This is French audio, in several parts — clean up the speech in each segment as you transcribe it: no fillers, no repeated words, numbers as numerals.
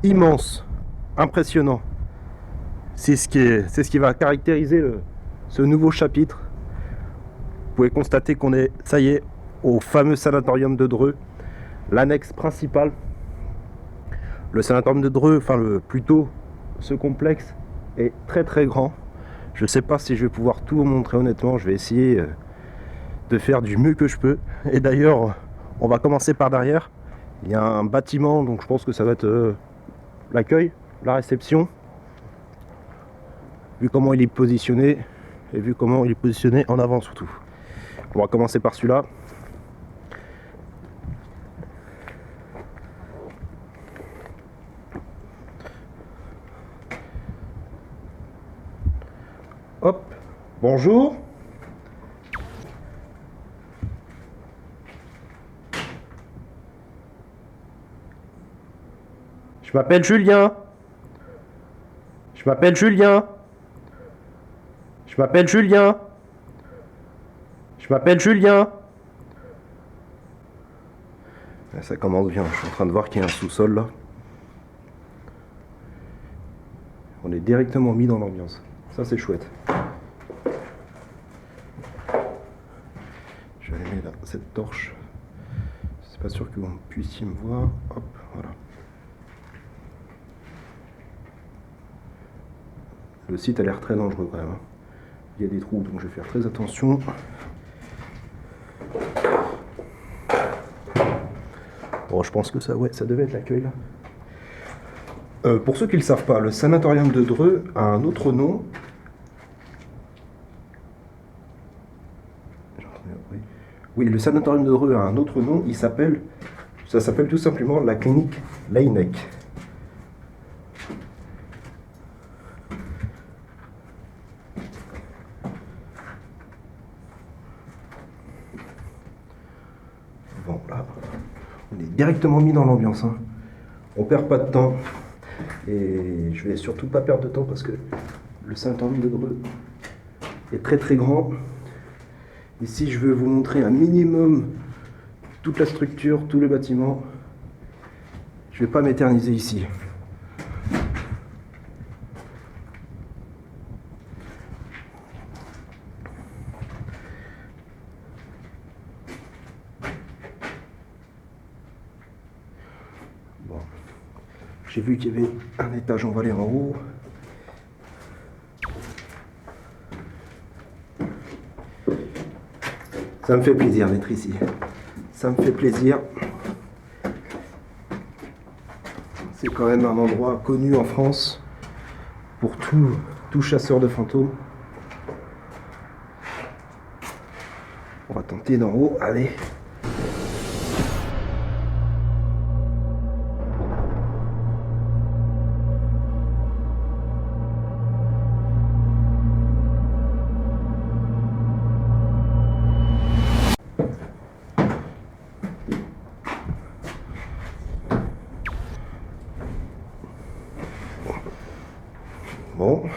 immense, impressionnant. C'est ce qui va caractériser ce nouveau chapitre. Vous pouvez constater qu'on est, ça y est, au fameux sanatorium de Dreux, l'annexe principale. Le sanatorium de Dreux, plutôt ce complexe est très très grand. Je ne sais pas si je vais pouvoir tout vous montrer honnêtement, je vais essayer de faire du mieux que je peux. Et d'ailleurs, on va commencer par derrière. Il y a un bâtiment, donc je pense que ça va être l'accueil, la réception. Vu comment il est positionné, et vu comment il est positionné en avant surtout. On va commencer par celui-là. Hop, bonjour. Je m'appelle Julien. Je m'appelle Julien. Je m'appelle Julien. Je m'appelle Julien. Ça commence bien, je suis en train de voir qu'il y a un sous-sol là. On est directement mis dans l'ambiance. Ça c'est chouette. Je vais allumer là, cette torche. C'est pas sûr que vous puissiez me voir. Hop, voilà. Le site a l'air très dangereux quand même. Il y a des trous, donc je vais faire très attention. Bon, je pense que ça devait être l'accueil là. Pour ceux qui ne le savent pas, le sanatorium de Dreux a un autre nom. Oui, le sanatorium de Dreux a un autre nom. Ça s'appelle tout simplement la clinique Laennec. Bon, là, on est directement mis dans l'ambiance. Hein. On perd pas de temps. Et je vais surtout pas perdre de temps parce que le sanatorium de Dreux est très très grand. Ici, je veux vous montrer un minimum toute la structure, tout le bâtiment. Je vais pas m'éterniser ici. Bon. J'ai vu qu'il y avait un étage, on va aller en haut. Ça me fait plaisir d'être ici. Ça me fait plaisir. C'est quand même un endroit connu en France pour tout chasseur de fantômes. On va tenter d'en haut. Allez. Bon.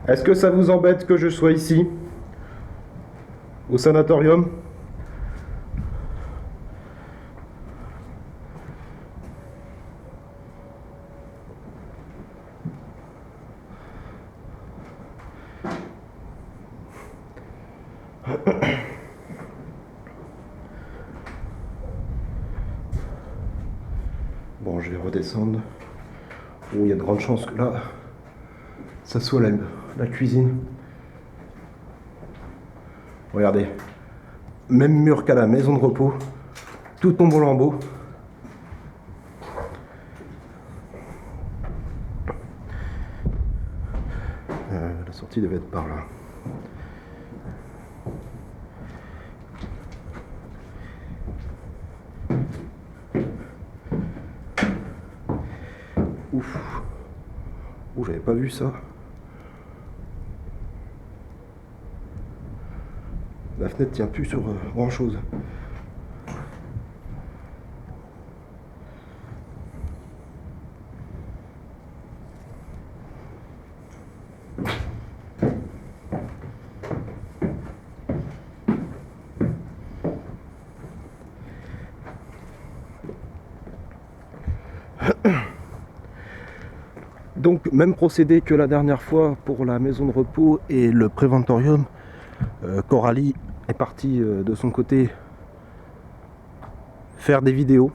Est-ce que ça vous embête que je sois ici, au sanatorium ? Bon, je vais redescendre. Oh, il y a de grandes chances que là, ça soit la cuisine. Regardez, même mur qu'à la maison de repos, tout tombe au lambeau. La sortie devait être par là. Ouf. Oh, j'avais pas vu ça. La fenêtre tient plus sur grand chose. Donc même procédé que la dernière fois pour la maison de repos et le préventorium. Coralie est partie de son côté faire des vidéos.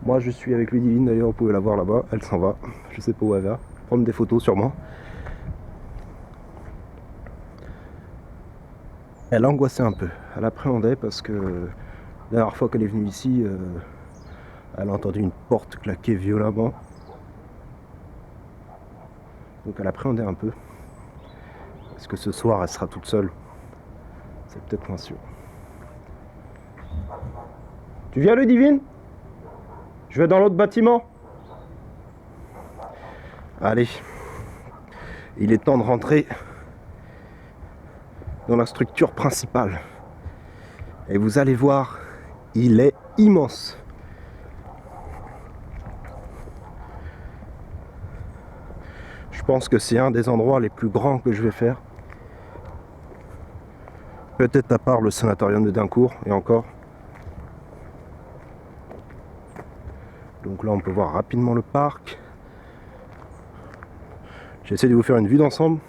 Moi je suis avec Ludivine, d'ailleurs vous pouvez la voir là-bas, elle s'en va, je sais pas où elle va, prendre des photos sûrement. Elle angoissait un peu, elle appréhendait parce que la dernière fois qu'elle est venue ici, elle a entendu une porte claquer violemment. Donc elle appréhendait un peu. Est-ce que ce soir elle sera toute seule? C'est peut-être moins sûr. Tu viens Ludivine? Je vais dans l'autre bâtiment. Allez, il est temps de rentrer dans la structure principale. Et vous allez voir, il est immense. Je pense que c'est un des endroits les plus grands que je vais faire. Peut-être à part le sanatorium de Dincourt, et encore. Donc là on peut voir rapidement le parc. J'essaie de vous faire une vue d'ensemble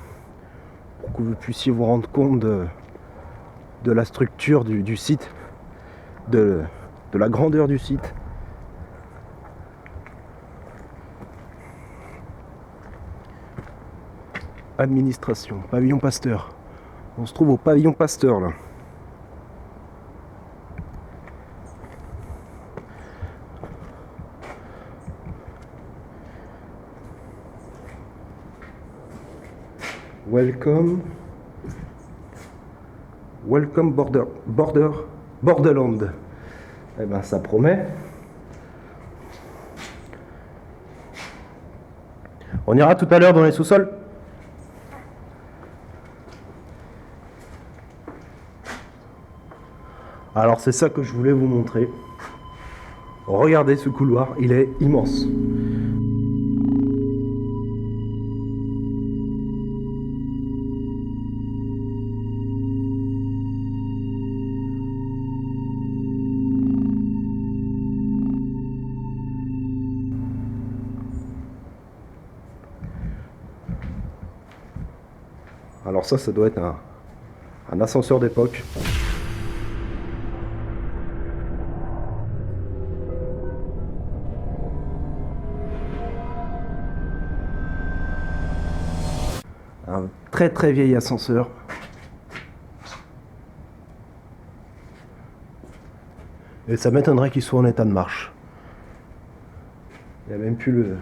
pour que vous puissiez vous rendre compte de la structure du site, de la grandeur du site. Administration, pavillon Pasteur. On se trouve au pavillon Pasteur là. Welcome Borderland. Eh ben ça promet. On ira tout à l'heure dans les sous-sols. Alors c'est ça que je voulais vous montrer. Regardez ce couloir, il est immense. Alors ça doit être un ascenseur d'époque. Un très vieil ascenseur. Et ça m'étonnerait qu'il soit en état de marche. Il n'y a même plus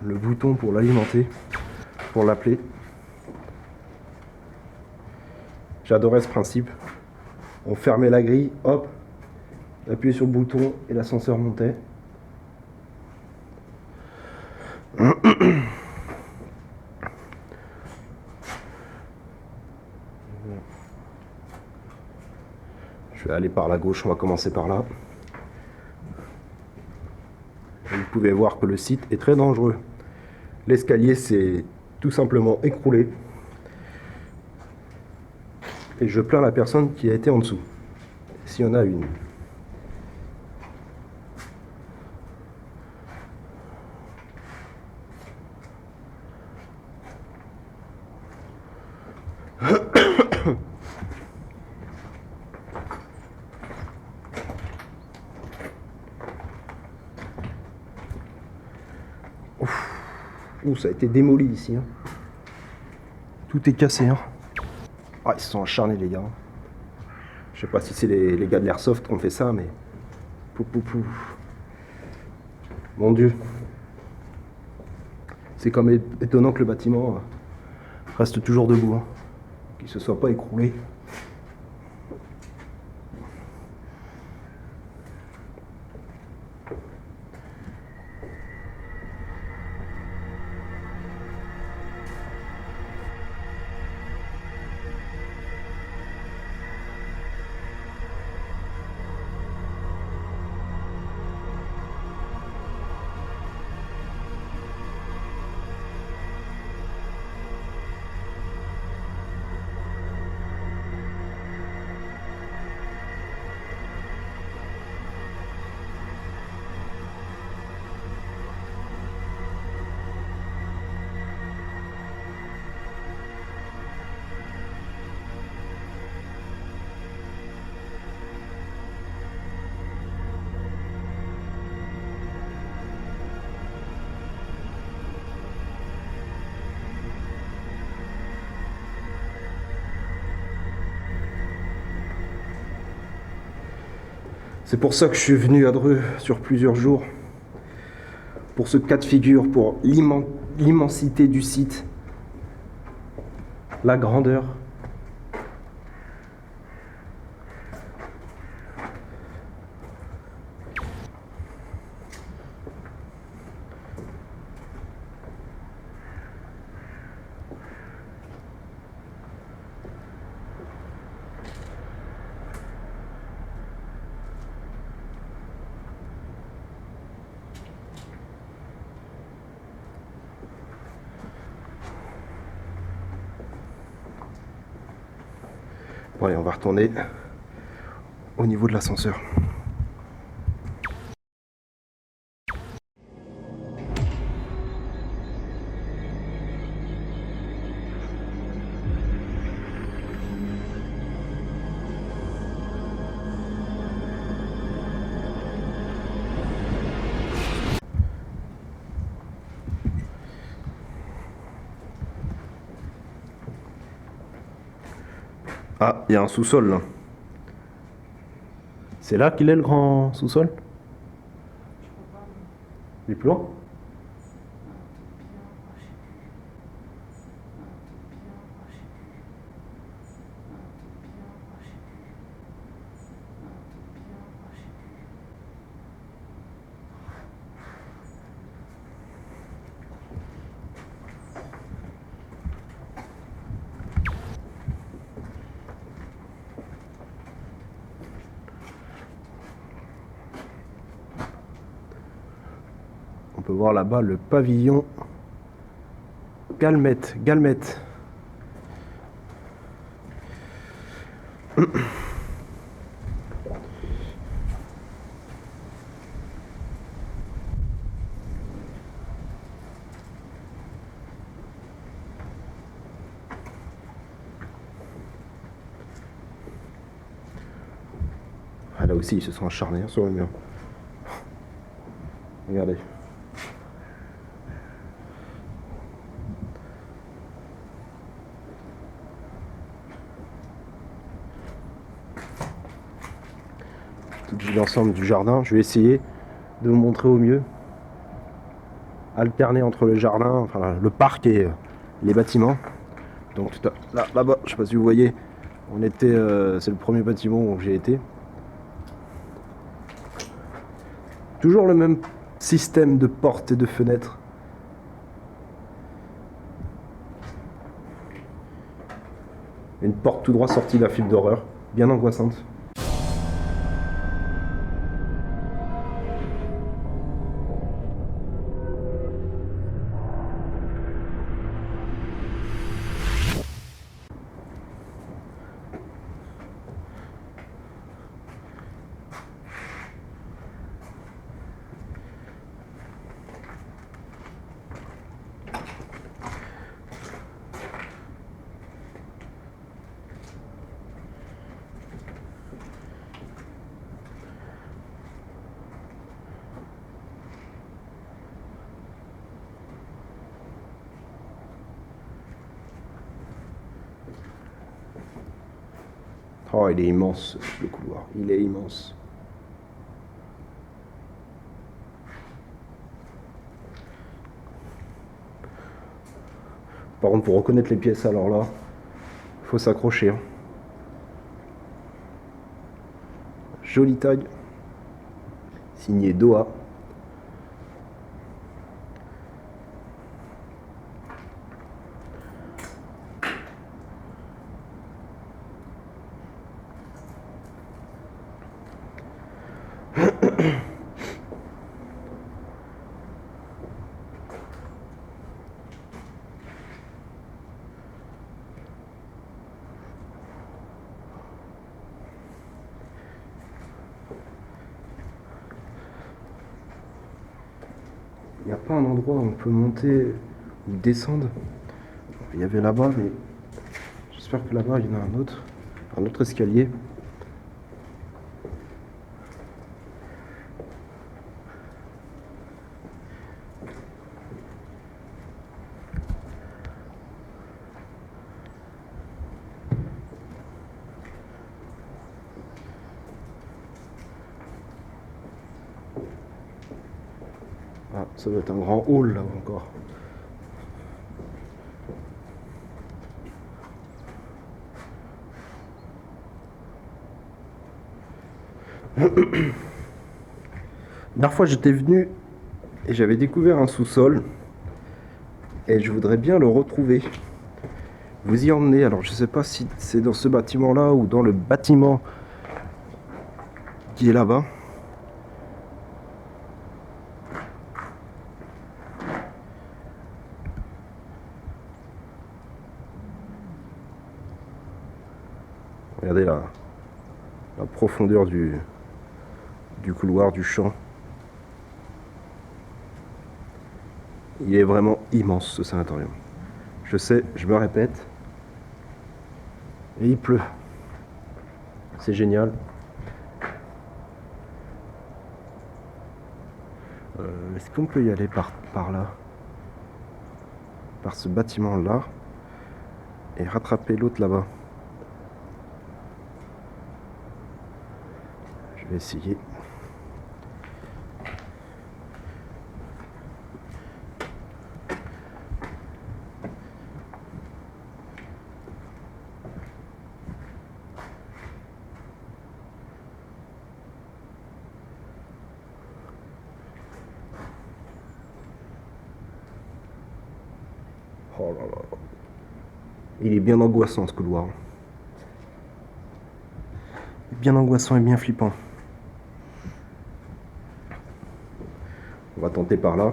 le bouton pour l'alimenter, pour l'appeler. J'adorais ce principe. On fermait la grille, hop, on appuyait sur le bouton et l'ascenseur montait. Je vais aller par la gauche, on va commencer par là. Et vous pouvez voir que le site est très dangereux. L'escalier s'est tout simplement écroulé. Et je plains la personne qui a été en dessous, s'il y en a une. Ouh, ça a été démoli ici. Hein. Tout est cassé. Hein. Ah, ils se sont acharnés les gars. Je sais pas si c'est les gars de l'Airsoft qui ont fait ça, mais... Pouf, pouf, pouf. Mon Dieu. C'est quand même étonnant que le bâtiment reste toujours debout. Hein. Qu'il ne se soit pas écroulé. C'est pour ça que je suis venu à Dreux sur plusieurs jours. Pour ce cas de figure, pour l'immensité du site, la grandeur. Bon allez, on va retourner au niveau de l'ascenseur. Ah, il y a un sous-sol là. C'est là qu'il est le grand sous-sol? Il est plus loin? On peut voir là-bas le pavillon Galmette. Ah, là aussi, ils se sont acharnés sur le mur. Regardez. Toute vue d'ensemble du jardin. Je vais essayer de vous montrer au mieux. Alterner entre le jardin, enfin le parc et les bâtiments. Donc là-bas, je sais pas si vous voyez, on était, c'est le premier bâtiment où j'ai été. Toujours le même système de portes et de fenêtres. Une porte tout droit sortie d'un film d'horreur, bien angoissante. Oh, il est immense, le couloir. Il est immense. Par contre, pour reconnaître les pièces, alors là, il faut s'accrocher. Hein. Jolie tag. Signé Doha. Il n'y a pas un endroit où on peut monter ou descendre. Il y avait là-bas, mais j'espère que là-bas il y en a un autre escalier. Ça doit être un grand hall là encore. La dernière fois j'étais venu et j'avais découvert un sous-sol et je voudrais bien le retrouver. Vous y emmenez, alors je sais pas si c'est dans ce bâtiment là ou dans le bâtiment qui est là-bas. Regardez la profondeur du couloir, du champ. Il est vraiment immense ce sanatorium. Je sais, je me répète. Et il pleut. C'est génial. Est-ce qu'on peut y aller par là? Par ce bâtiment là. Et rattraper l'autre là-bas. Je vais essayer. Oh là là. Il est bien angoissant ce couloir. Bien angoissant et bien flippant. On va tenter par là.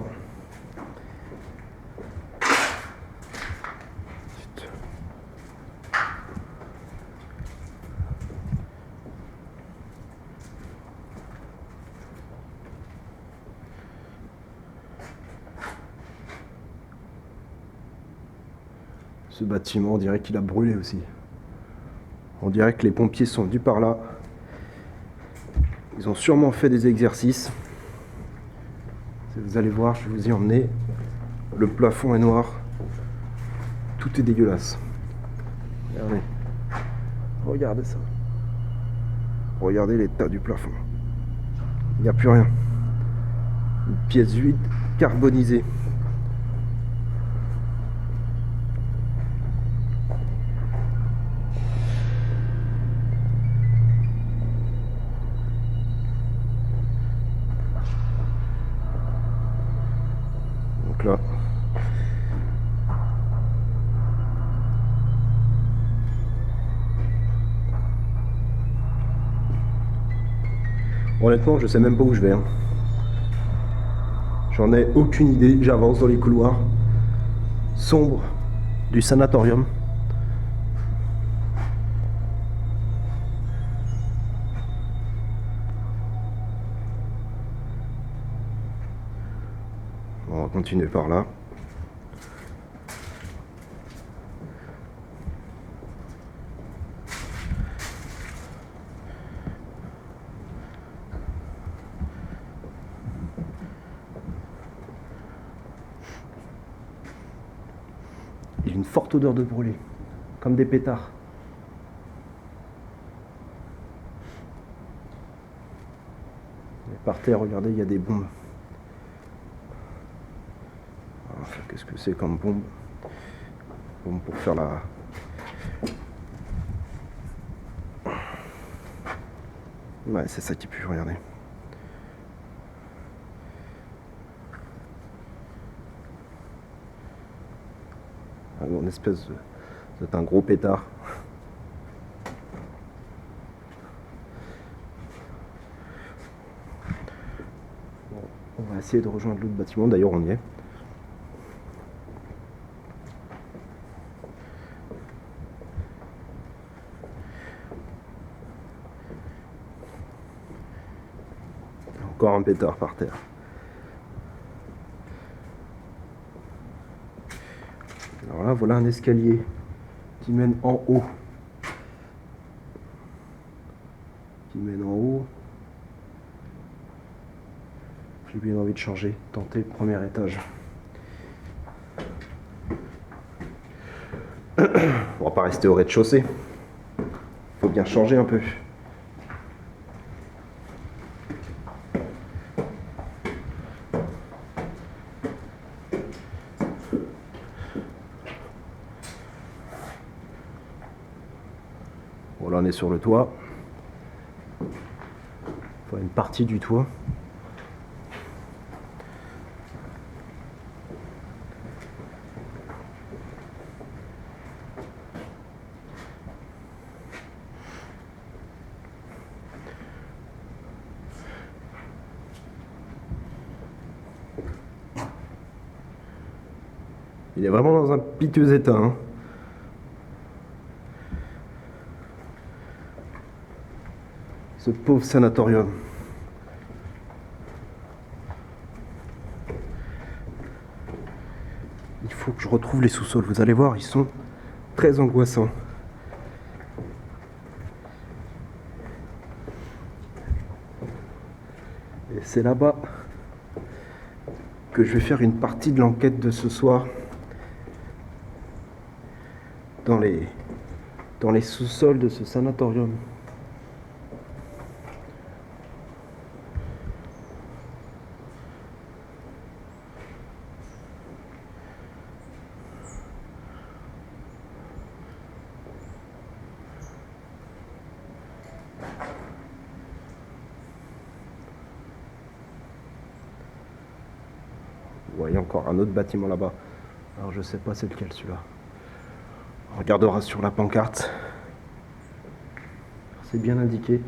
Ce bâtiment, on dirait qu'il a brûlé aussi. On dirait que les pompiers sont venus par là. Ils ont sûrement fait des exercices. Vous allez voir, je vais vous y emmener. Le plafond est noir. Tout est dégueulasse. Regardez. Regardez ça. Regardez l'état du plafond. Il n'y a plus rien. Une pièce vide, carbonisée. Donc là, honnêtement, je sais même pas où je vais. Hein. J'en ai aucune idée. J'avance dans les couloirs sombres du sanatorium. On va continuer par là. Il y a une forte odeur de brûlé, comme des pétards. Et par terre, regardez, il y a des bombes. Qu'est-ce que c'est comme bombe? Bombe pour faire la... Ouais, c'est ça qui pue, regardez. Ah, une espèce de... C'est un gros pétard. Bon, on va essayer de rejoindre l'autre bâtiment, d'ailleurs on y est. Encore un pétard par terre. Alors là, voilà un escalier qui mène en haut. J'ai bien envie de changer, tenter le premier étage. On va pas rester au rez-de-chaussée. Faut bien changer un peu. Là on est sur le toit. Enfin, une partie du toit. Il est vraiment dans un piteux état, hein. Ce pauvre sanatorium. Il faut que je retrouve les sous-sols. Vous allez voir, ils sont très angoissants. Et c'est là-bas que je vais faire une partie de l'enquête de ce soir. Dans les sous-sols de ce sanatorium. Vous voyez encore un autre bâtiment là-bas. Alors je sais pas c'est lequel celui-là. On regardera sur la pancarte. C'est bien indiqué.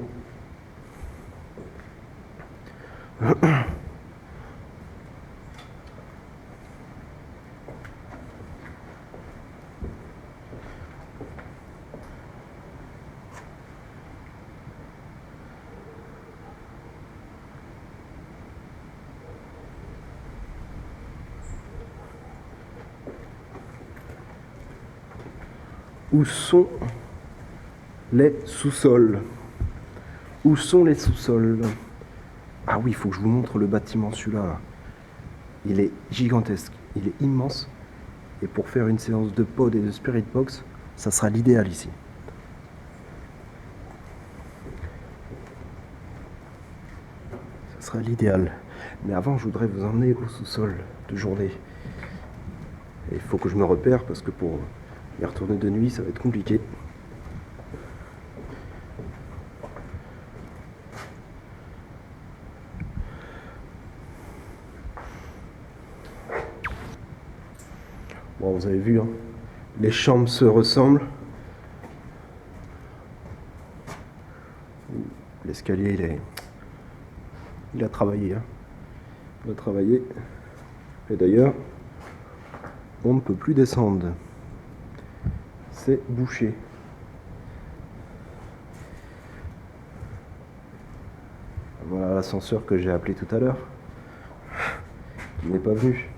Où sont les sous-sols? Où sont les sous-sols? Ah oui, il faut que je vous montre le bâtiment, celui-là. Il est gigantesque, il est immense. Et pour faire une séance de pod et de spirit box, ça sera l'idéal ici. Ça sera l'idéal. Mais avant, je voudrais vous emmener au sous-sol de journée. Et il faut que je me repère parce que pour y retourner de nuit, ça va être compliqué. Bon, vous avez vu, hein, les chambres se ressemblent. L'escalier, il a travaillé. Hein. Il a travaillé. Et d'ailleurs, on ne peut plus descendre. C'est bouché. Voilà l'ascenseur que j'ai appelé tout à l'heure. Il n'est pas venu.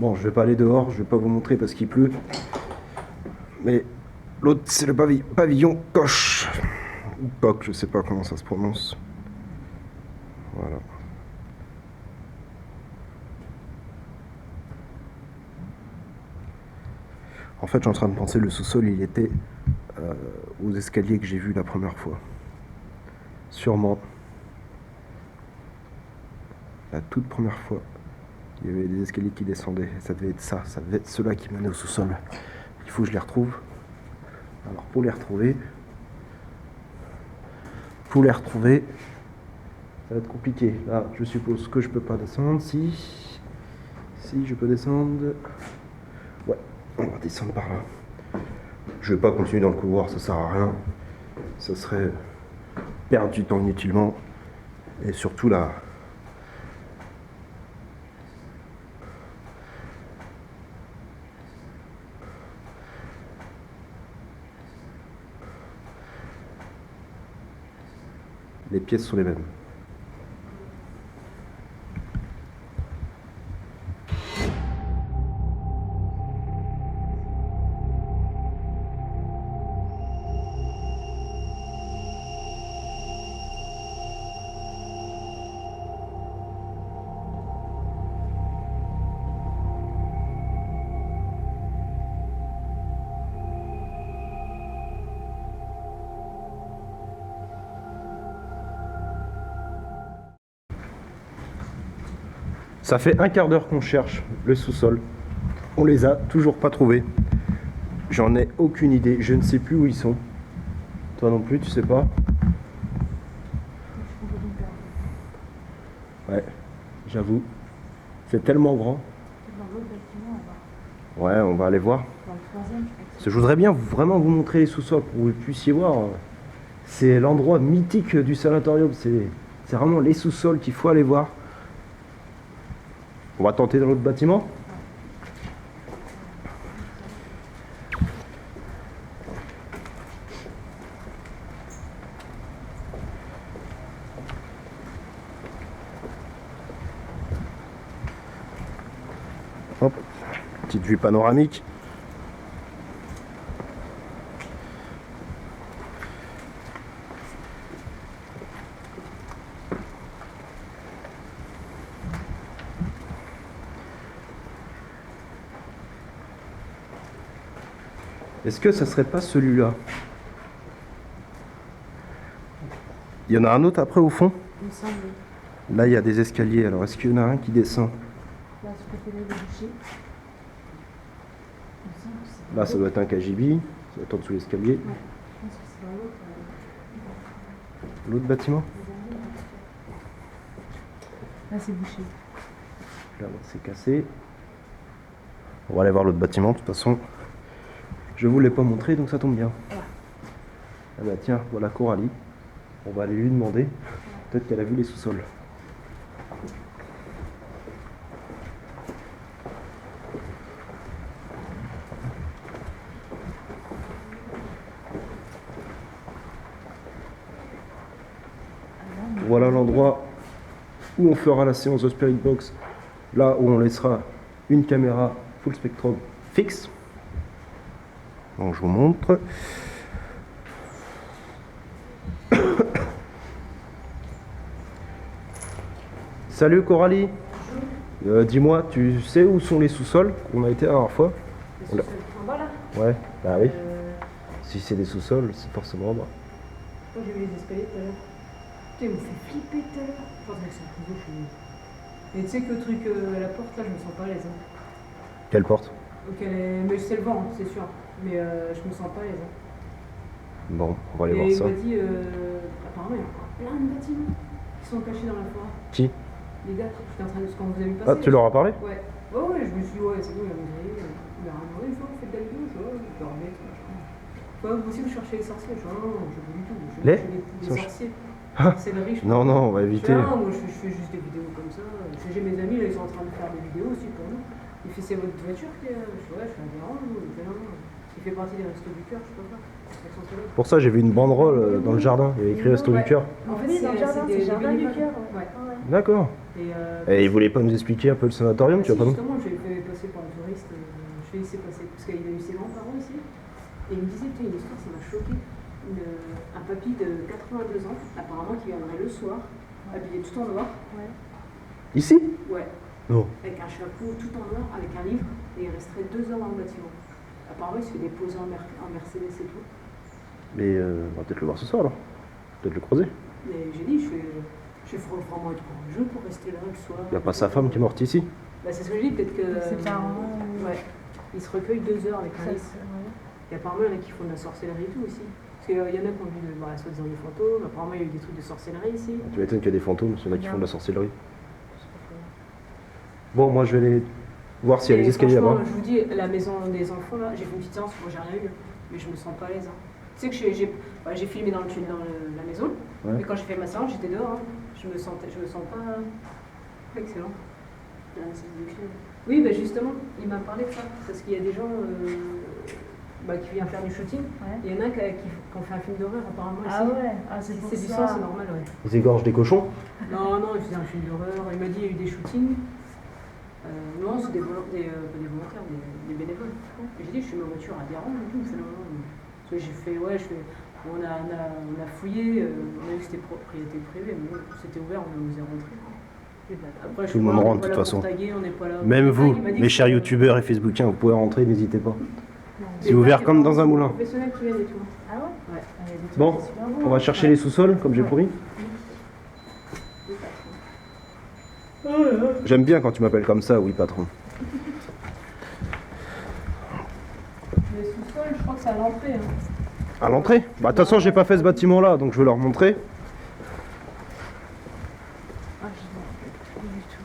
Bon, je vais pas aller dehors, je vais pas vous montrer parce qu'il pleut. Mais l'autre, c'est le pavillon Coche. Ou Coq, je sais pas comment ça se prononce. Voilà. En fait, je suis en train de penser, le sous-sol, il était aux escaliers que j'ai vus la première fois. Sûrement. La toute première fois, il y avait des escaliers qui descendaient. Ça devait être ça devait être ceux-là qui menaient au sous-sol. Il faut que je les retrouve. Alors, pour les retrouver, ça va être compliqué. Là, je suppose que je peux pas descendre. Si je peux descendre. Ouais, on va descendre par là. Je vais pas continuer dans le couloir, ça sert à rien. Ça serait perdre du temps inutilement. Et surtout là. Les pièces sont les mêmes. Ça fait un quart d'heure qu'on cherche le sous-sol. On les a toujours pas trouvés. J'en ai aucune idée. Je ne sais plus où ils sont. Toi non plus, tu sais pas? Ouais, j'avoue. C'est tellement grand. Ouais, on va aller voir. Parce que je voudrais bien vraiment vous montrer les sous-sols pour que vous puissiez voir. C'est l'endroit mythique du sanatorium. C'est vraiment les sous-sols qu'il faut aller voir. On va tenter dans l'autre bâtiment. Hop, petite vue panoramique. Est-ce que ça serait pas celui-là? Il y en a un autre après au fond? Il me semble. Là, il y a des escaliers. Alors, est-ce qu'il y en a un qui descend? Là, ce côté-là, il est bouché. Il me semble que c'est Là, ça doit être un KGB. Ça doit être en dessous de l'escalier. Ouais, je pense que c'est dans l'autre. L'autre bâtiment? Là, c'est bouché. Là, c'est cassé. On va aller voir l'autre bâtiment. De toute façon, je vous l'ai pas montré, donc ça tombe bien. Ah bah tiens, voilà Coralie. On va aller lui demander. Peut-être qu'elle a vu les sous-sols. Voilà l'endroit où on fera la séance de Spirit Box. Là où on laissera une caméra full spectrum fixe. Donc je vous montre. Salut Coralie. Dis-moi, tu sais où sont les sous-sols qu'on a été la dernière fois? Les sous-sols en bas, là. Ouais, bah oui. Si c'est des sous-sols, c'est forcément en bas. Moi, j'ai vu les escaliers tout à l'heure. Putain, il me fait flipper tout à l'heure. Je pense que c'est un peu chez nous. Et tu sais que le truc à la porte, là, je me sens pas à l'aise. Hein. Quelle porte? Donc, mais c'est le vent, c'est sûr. Mais je me sens pas à l'aise. Hein. Bon, on va aller Et voir ça. il m'a dit, apparemment, il y a encore plein de bâtiments qui sont cachés dans la forêt. Qui? Les gars, j'étais en train de ce qu'on vous a vu passer. Ah, tu leur as parlé? Ouais. Ouais, je me suis dit, ouais, c'est bon, il a grillé. Il a rien demandé, il fait, on fait de la vidéo, je vois, il dormait, tout machin. Ouais, vous aussi, vous cherchez les sorciers. Je dis, non, je veux du tout. Je Les sorciers. Ah. C'est le riche. Non, non, on va éviter. Non, moi, je fais juste des vidéos comme ça. J'ai mes amis, là, ils sont en train de faire des vidéos aussi pour nous. Il fait, c'est votre voiture qui est. Je dis, ouais, je suis un garant, il fait, non, non. Il fait partie des restos du cœur, je peux pas. Pour ça, j'ai vu une banderole dans le jardin. Il y avait écrit Resto du Cœur. En fait, Oui, dans le jardin, c'est le jardin du cœur. Ouais. D'accord. Et il voulait pas nous expliquer un peu le sanatorium, tu Si, vois pas? justement, je l'ai fait passer par un touriste, je l'ai laissé passer, parce qu'il a eu ses grands-parents ici, et il me disait, putain, une histoire, ça m'a choqué. Un papy de 82 ans, apparemment, qui viendrait le soir, habillé tout en noir. Ouais. Ici? Ouais. Non. Avec un chapeau tout en noir, avec un livre, et il resterait 2 heures dans le bâtiment. Apparemment, il se fait des pauses en Mercedes et tout. Mais on va peut-être le voir ce soir, alors. Peut-être le croiser. Mais j'ai dit, je ferai vraiment être courageux pour rester là le soir. Il n'y a pas sa femme qui est morte ici? Bah, c'est ce que je dis, peut-être que. C'est pas un. Ouais. Il se recueille 2 heures avec un livre. Et apparemment, il y en a qui font de la sorcellerie et tout aussi. Parce qu'il y en a qui ont vu de soi-disant des fantômes. Apparemment, il y a eu des trucs de sorcellerie ici. Tu m'étonnes qu'il y a des fantômes, il y en a qui font de la sorcellerie. Bon, moi je vais aller voir s'il y a les escaliers là-bas. Je vous dis, la maison des enfants, là, j'ai fait une petite séance, moi j'ai rien eu, mais je me sens pas à l'aise. Hein. Tu sais que j'ai filmé dans la maison, Ouais. mais quand j'ai fait ma séance, j'étais dehors. Hein. Je me sens pas. Excellent. Oui, bah justement, il m'a parlé de ça, parce qu'il y a des gens qui viennent faire du shooting. Ouais. Il y en a qui ont fait un film d'horreur apparemment ici. Ah ouais, c'est pour C'est du ça. sang, c'est normal, ouais. Ils égorgent des cochons? Non, il faisait un film d'horreur. Il m'a dit qu'il y a eu des shootings. Non, c'est des volontaires, des bénévoles. Et j'ai dit, je suis ma voiture à Déran et tout. Parce que j'ai fait, on a fouillé, on a vu que c'était propriété privée, mais c'était ouvert, on nous est rentré. Après, Tout le monde rentre de toute façon. Même vous, mes chers youtubeurs et facebookiens, vous pouvez rentrer, n'hésitez pas. C'est ouvert comme dans un moulin. Professionnels qui viennent et tout. Ah ouais? Ouais. Ah, il y a des trucs Bon, super on va chercher les sous-sols, comme j'ai promis. J'aime bien quand tu m'appelles comme ça, oui patron. Les sous-sols, c'est à l'entrée. Hein. À l'entrée? Bah de toute façon j'ai pas fait ce bâtiment là, donc je vais leur montrer. Ah, je m'en rappelle plus du tout.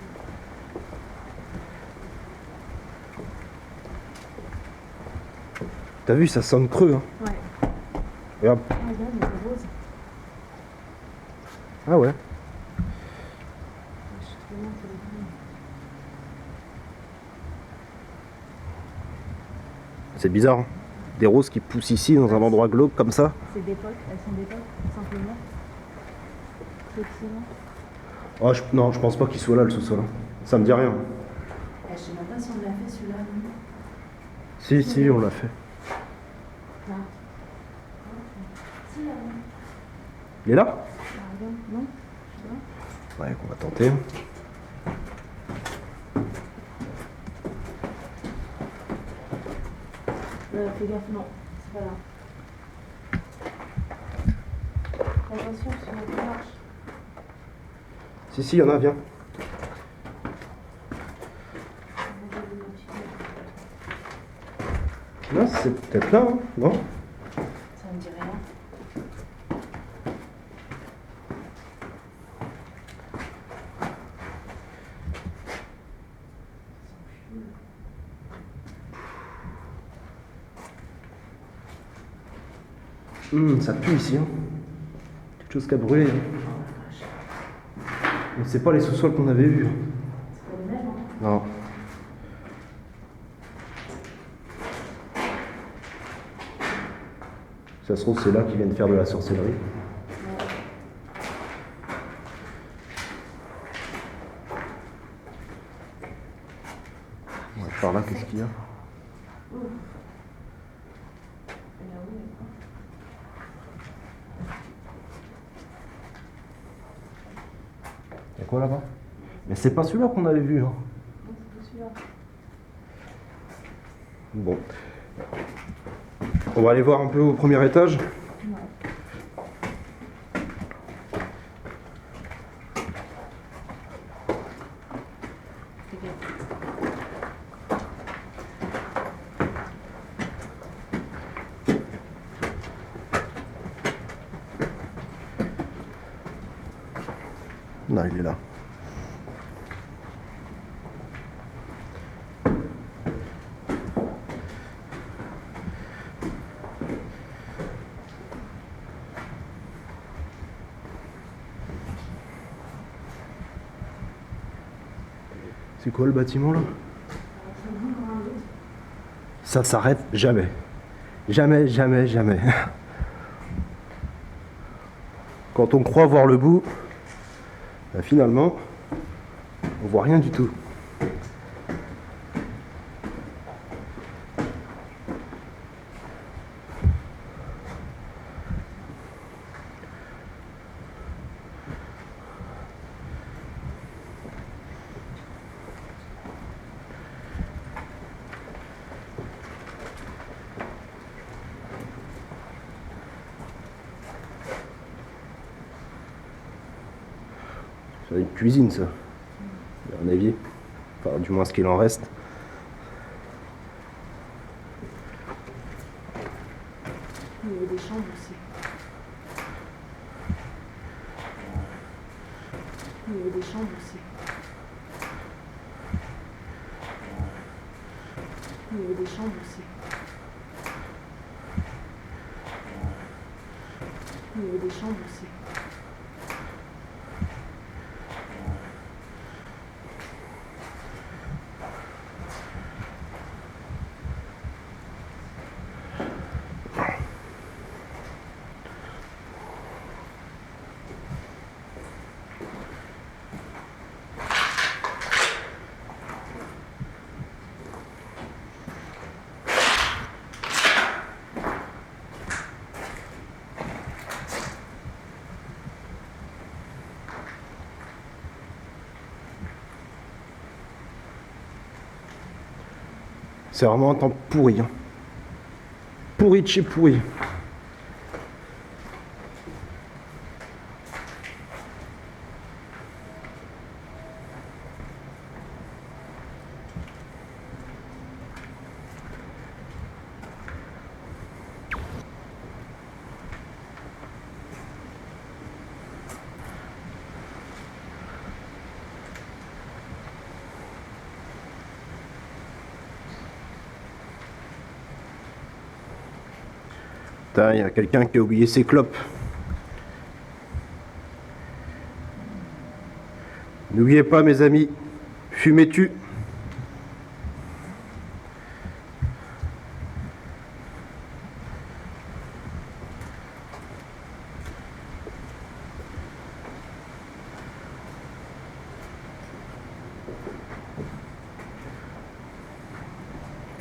T'as vu, ça sonne creux. Hein. Ouais. Regarde. Ah, regarde, il est rose. Ah ouais. Je suis trop loin, c'est le C'est bizarre. Hein. Des roses qui poussent ici dans un endroit glauque comme ça. C'est d'époque, elles sont d'époque, simplement. Effectivement. Oh, non, je pense pas qu'il soit là le sous-sol. Ça me dit rien. Je sais même pas si on l'a fait celui-là. Si, on l'a fait. Là. Si, là. Il est là? Ah, regarde, non? Je sais pas. Ouais, on va tenter. Fais gaffe, non, c'est pas là. Fais attention, sur la marche. Si, il y en a, viens. Non, c'est peut-être là, hein, non? Ça me dit rien. Ça pue ici. Hein. Quelque chose qui a brûlé. Hein. Mais c'est pas les sous-sols qu'on avait vus. C'est pas les mêmes, hein? Non. Ça se trouve, c'est là qu'ils viennent faire de la sorcellerie. Ouais, par là, qu'est-ce qu'il y a? Il y a quoi là-bas? Mais c'est pas celui-là qu'on avait vu. Hein. Non, c'est pas celui-là. Bon. On va aller voir un peu au premier étage. Non, il est là. C'est quoi le bâtiment là? Ça s'arrête jamais. Jamais, jamais, jamais. Quand on croit voir le bout, ben finalement, on voit rien du tout. C'est une cuisine ça. Il y a un évier. Enfin, du moins ce qu'il en reste. Il y avait des chambres aussi. Il y avait des chambres aussi. Il y avait des chambres aussi. Il y avait des chambres aussi. C'est vraiment un temps pourri. Hein. Pourri de chez pourri. Putain, il y a quelqu'un qui a oublié ses clopes. N'oubliez pas, mes amis, fumez-tu.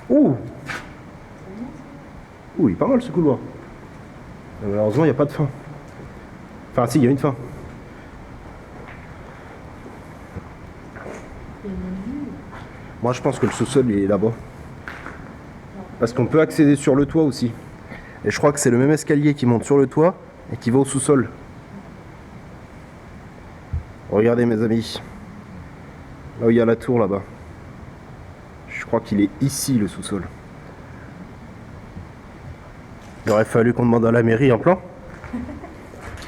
Ouh! Ouh, il est pas mal ce couloir. Malheureusement, il n'y a pas de fin. Enfin, si, il y a une fin. Moi, je pense que le sous-sol, il est là-bas. Parce qu'on peut accéder sur le toit aussi. Et je crois que c'est le même escalier qui monte sur le toit et qui va au sous-sol. Regardez, mes amis. Là où il y a la tour, là-bas. Je crois qu'il est ici, le sous-sol. Il aurait fallu qu'on demande à la mairie un plan.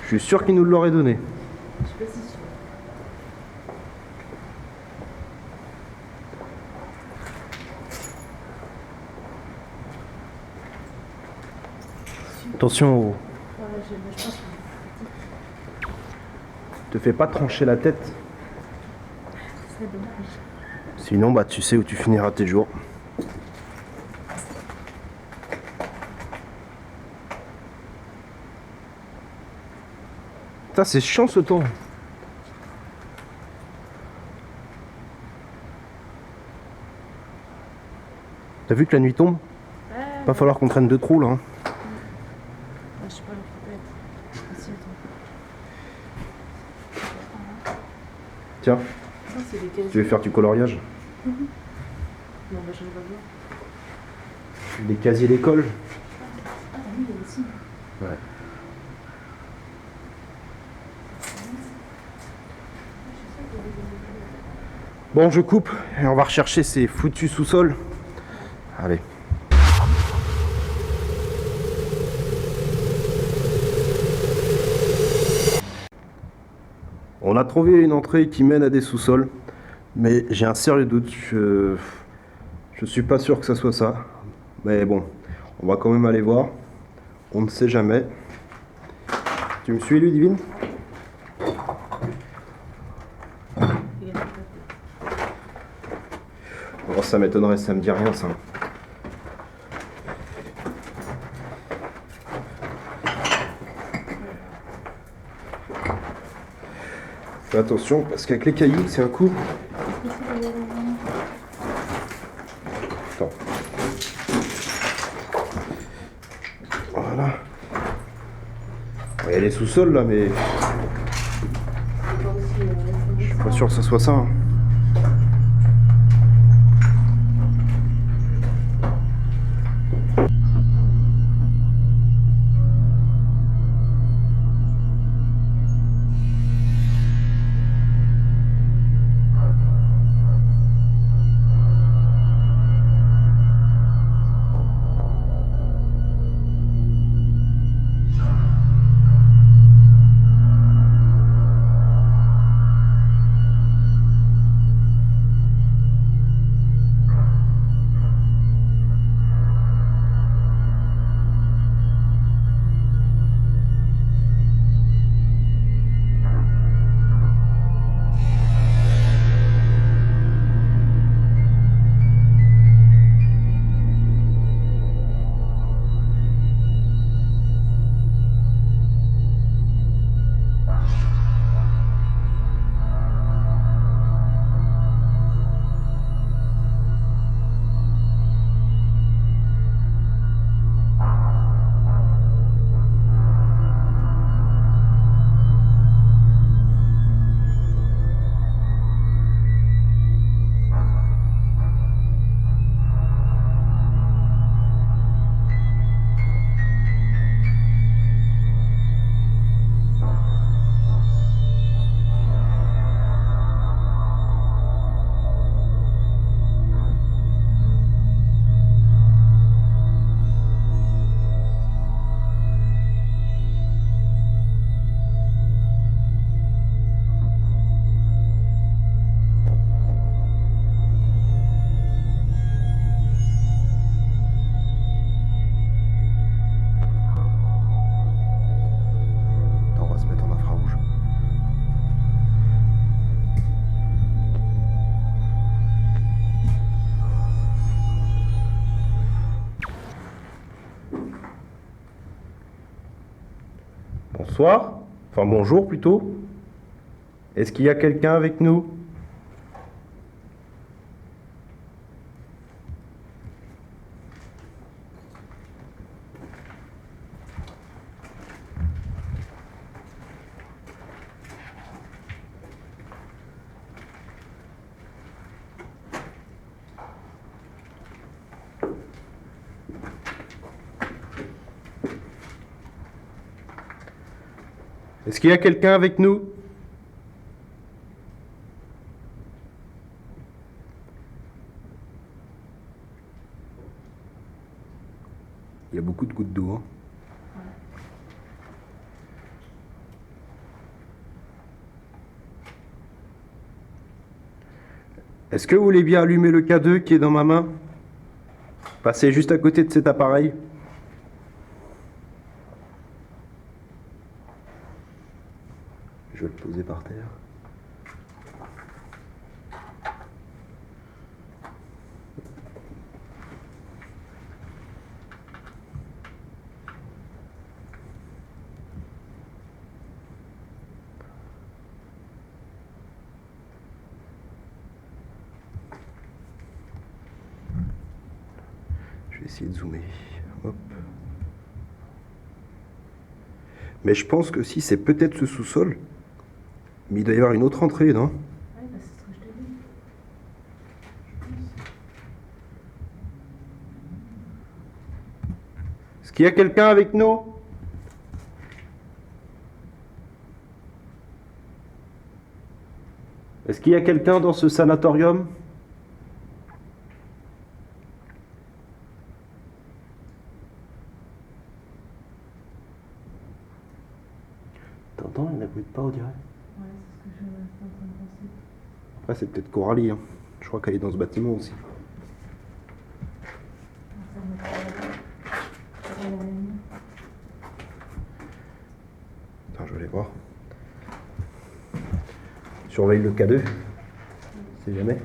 Je suis sûr qu'ils nous l'auraient donné. Je suis pas si sûre. Attention, Ouais, je pense que te fais pas trancher la tête. ce serait dommage. Sinon, bah, tu sais où tu finiras tes jours. Putain, c'est chiant ce temps. T'as vu que la nuit tombe? Ouais, Va falloir qu'on traîne de trous là. Hein. je sais pas le peut-être. Ici, attends. Tiens, Ça, c'est des cases. tu veux faire du coloriage? Non, bah, je vais pas voir. Des casiers d'école? Ah, oui, il y a aussi. Ouais. Bon, je coupe et on va rechercher ces foutus sous-sols. Allez. On a trouvé une entrée qui mène à des sous-sols, mais j'ai un sérieux doute. Je suis pas sûr que ça soit ça. Mais bon, on va quand même aller voir. On ne sait jamais. Tu me suis, Ludivine? Oh, ça m'étonnerait, ça me dit rien ça. Fais attention parce qu'avec les cailloux, c'est un coup. Attends. Voilà. Il y a les sous-sols là, mais je suis pas sûr que ce soit ça. Hein. Bonsoir. Enfin, bonjour plutôt. Est-ce qu'il y a quelqu'un avec nous? Est-ce qu'il y a quelqu'un avec nous? Il y a beaucoup de gouttes d'eau. Hein. Est-ce que vous voulez bien allumer le K2 qui est dans ma main? Passez juste à côté de cet appareil. Je vais le poser par terre. Je vais essayer de zoomer. Hop. Mais je pense que si c'est peut-être ce sous-sol, mais il doit y avoir une autre entrée, non? Ouais, bah, c'est ce que je te dis. Est-ce qu'il y a quelqu'un avec nous? Est-ce qu'il y a quelqu'un dans ce sanatorium? T'entends, il n'abrite pas, on dirait. Ouais, c'est ce que je suis en train de penser. Après, c'est peut-être Coralie. Hein. Je crois qu'elle est dans ce bâtiment aussi. Ça me fait la ligne. Attends, je vais aller voir. Surveille le K2. C'est jamais.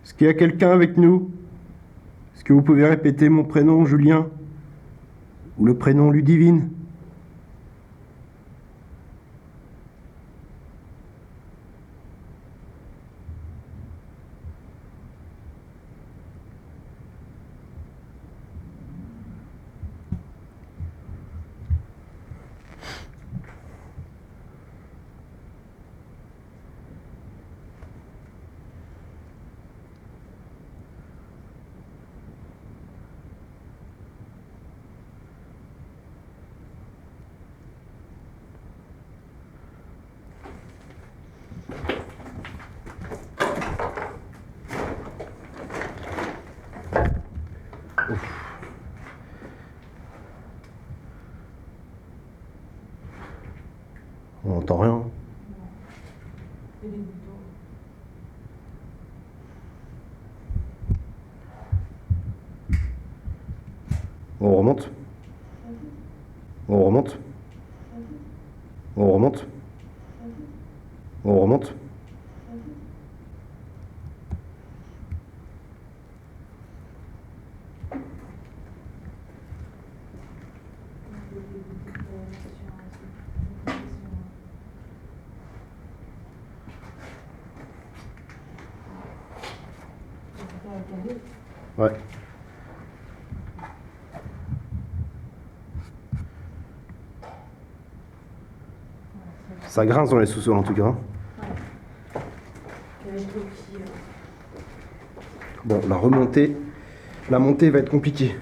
Est-ce qu'il y a quelqu'un avec nous? Est-ce que vous pouvez répéter mon prénom, Julien? Ou le prénom Ludivine? On n'entend rien. Et les boutons. On remonte. On remonte. On remonte. On remonte. Ouais. Ça grince dans les sous-sols en tout cas. Bon, la montée va être compliquée.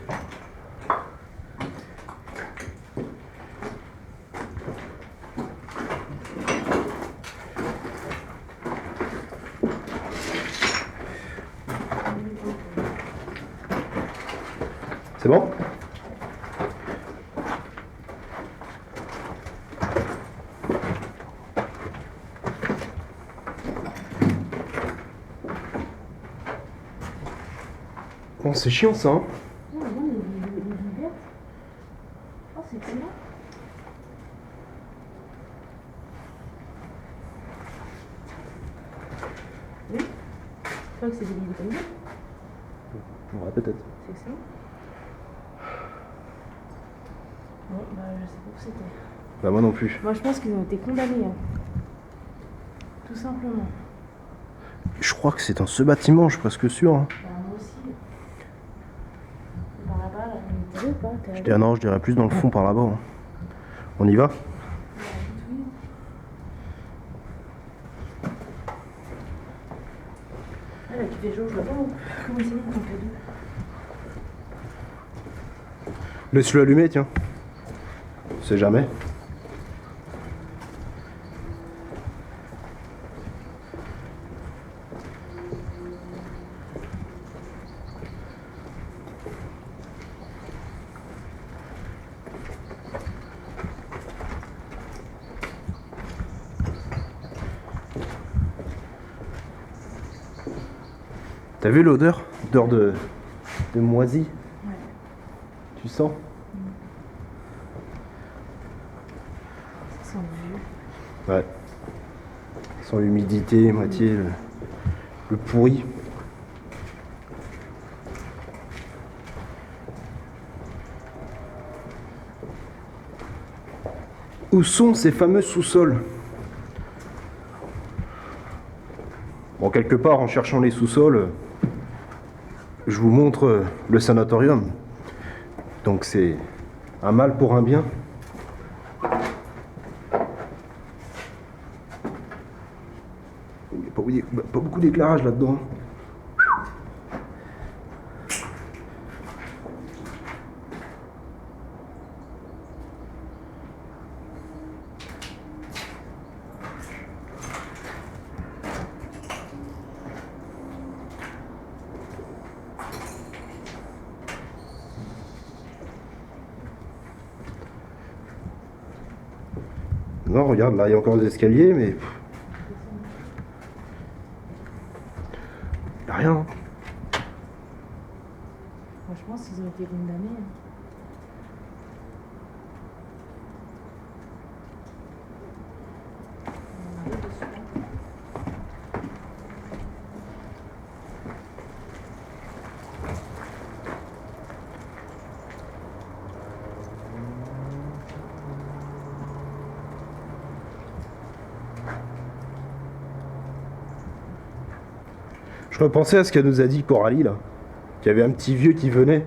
C'est bon? Bon, c'est chiant ça, hein? Non, mais non, les vertes. Oh, c'est excellent. Oui. Tu crois que c'est des livres comme ça? Ouais, peut-être. C'est excellent. Bon, bah, je sais pas où c'était. Bah, moi non plus. Moi, je pense qu'ils ont été condamnés. Hein. Tout simplement. Je crois que c'est dans ce bâtiment, je suis presque sûr. Hein. Bah, moi aussi. Par là-bas, là, t'es allé ou pas? T'es allé? Non, je dirais plus dans le fond par là-bas. Hein. On y va? Oui. Ah, là, qui fait jour, je vois pas comment c'est mis contre les deux. Laisse-le allumer, tiens. On sait jamais. T'as vu l'odeur? Odeur de moisi? Ouais. Tu sens? Ça sent vieux. Ouais. Sans l'humidité, moitié le pourri. Où sont ces fameux sous-sols? Bon, quelque part, en cherchant les sous-sols, je vous montre le sanatorium. Donc c'est un mal pour un bien. Il n'y a pas beaucoup d'éclairage là-dedans. Non, regarde, là il y a encore des escaliers, mais... Il n'y a rien. Hein. Moi, je pense qu'ils ont été condamnés. Hein. On arrive dessus, hein. Je repensais à ce qu'elle nous a dit Coralie, là. Qu'il y avait un petit vieux qui venait.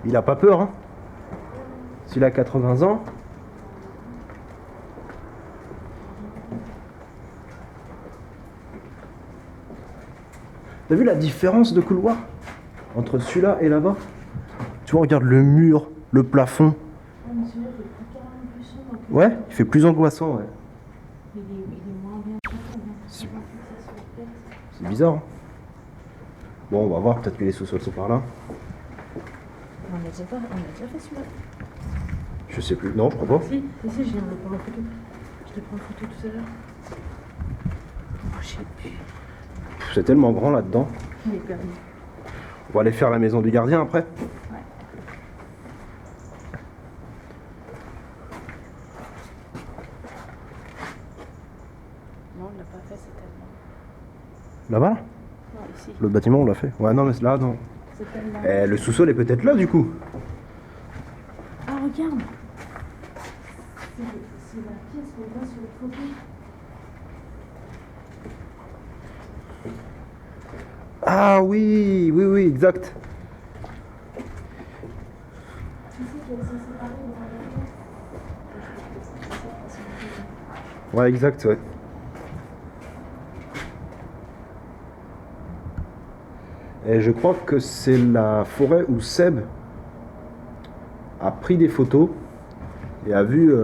Il a pas peur, hein. S'il a 80 ans. T'as vu la différence de couloir entre celui-là et là-bas? Tu vois, regarde le mur, le plafond. Ah, mais celui-là, il est carrément plus sombre. Ouais, il fait plus angoissant, ouais. Il est moins bien fait. C'est- Ça se répète. C'est bizarre. Hein. Bon, on va voir, peut-être que les sous-sols sont par là. On l'a déjà fait celui-là. Je sais plus. Non, je crois pas. Si, je viens de le prendre en photo. Je l'ai pris en photo tout à l'heure. Oh, je sais plus. C'est tellement grand là-dedans. Il est perdu. On va aller faire la maison du gardien après. Ouais. Non, on l'a pas fait, c'est tellement. Là-bas là Non, ici. L'autre bâtiment, on l'a fait. Ouais, non, mais là, non. C'est tellement. Le sous-sol est peut-être là, du coup. Ah, regarde. C'est la pièce qu'on voit sur les photos. Ah oui, oui, oui, exact. Tu sais qu'elles sont séparées dans la Ouais, exact, ouais. Et je crois que c'est la forêt où Seb a pris des photos et a vu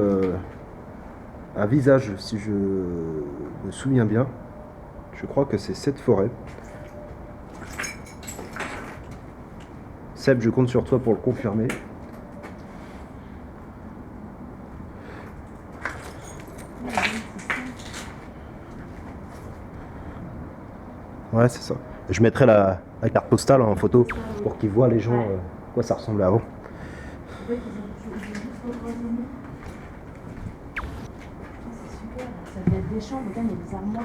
un visage, si je me souviens bien. Je crois que c'est cette forêt. Seb, je compte sur toi pour le confirmer. Ouais, c'est ça. Je mettrai la carte postale en photo pour qu'ils voient les gens à quoi ça ressemblait avant. C'est super, ça devait être des chambres, regarde, il y a des armoires.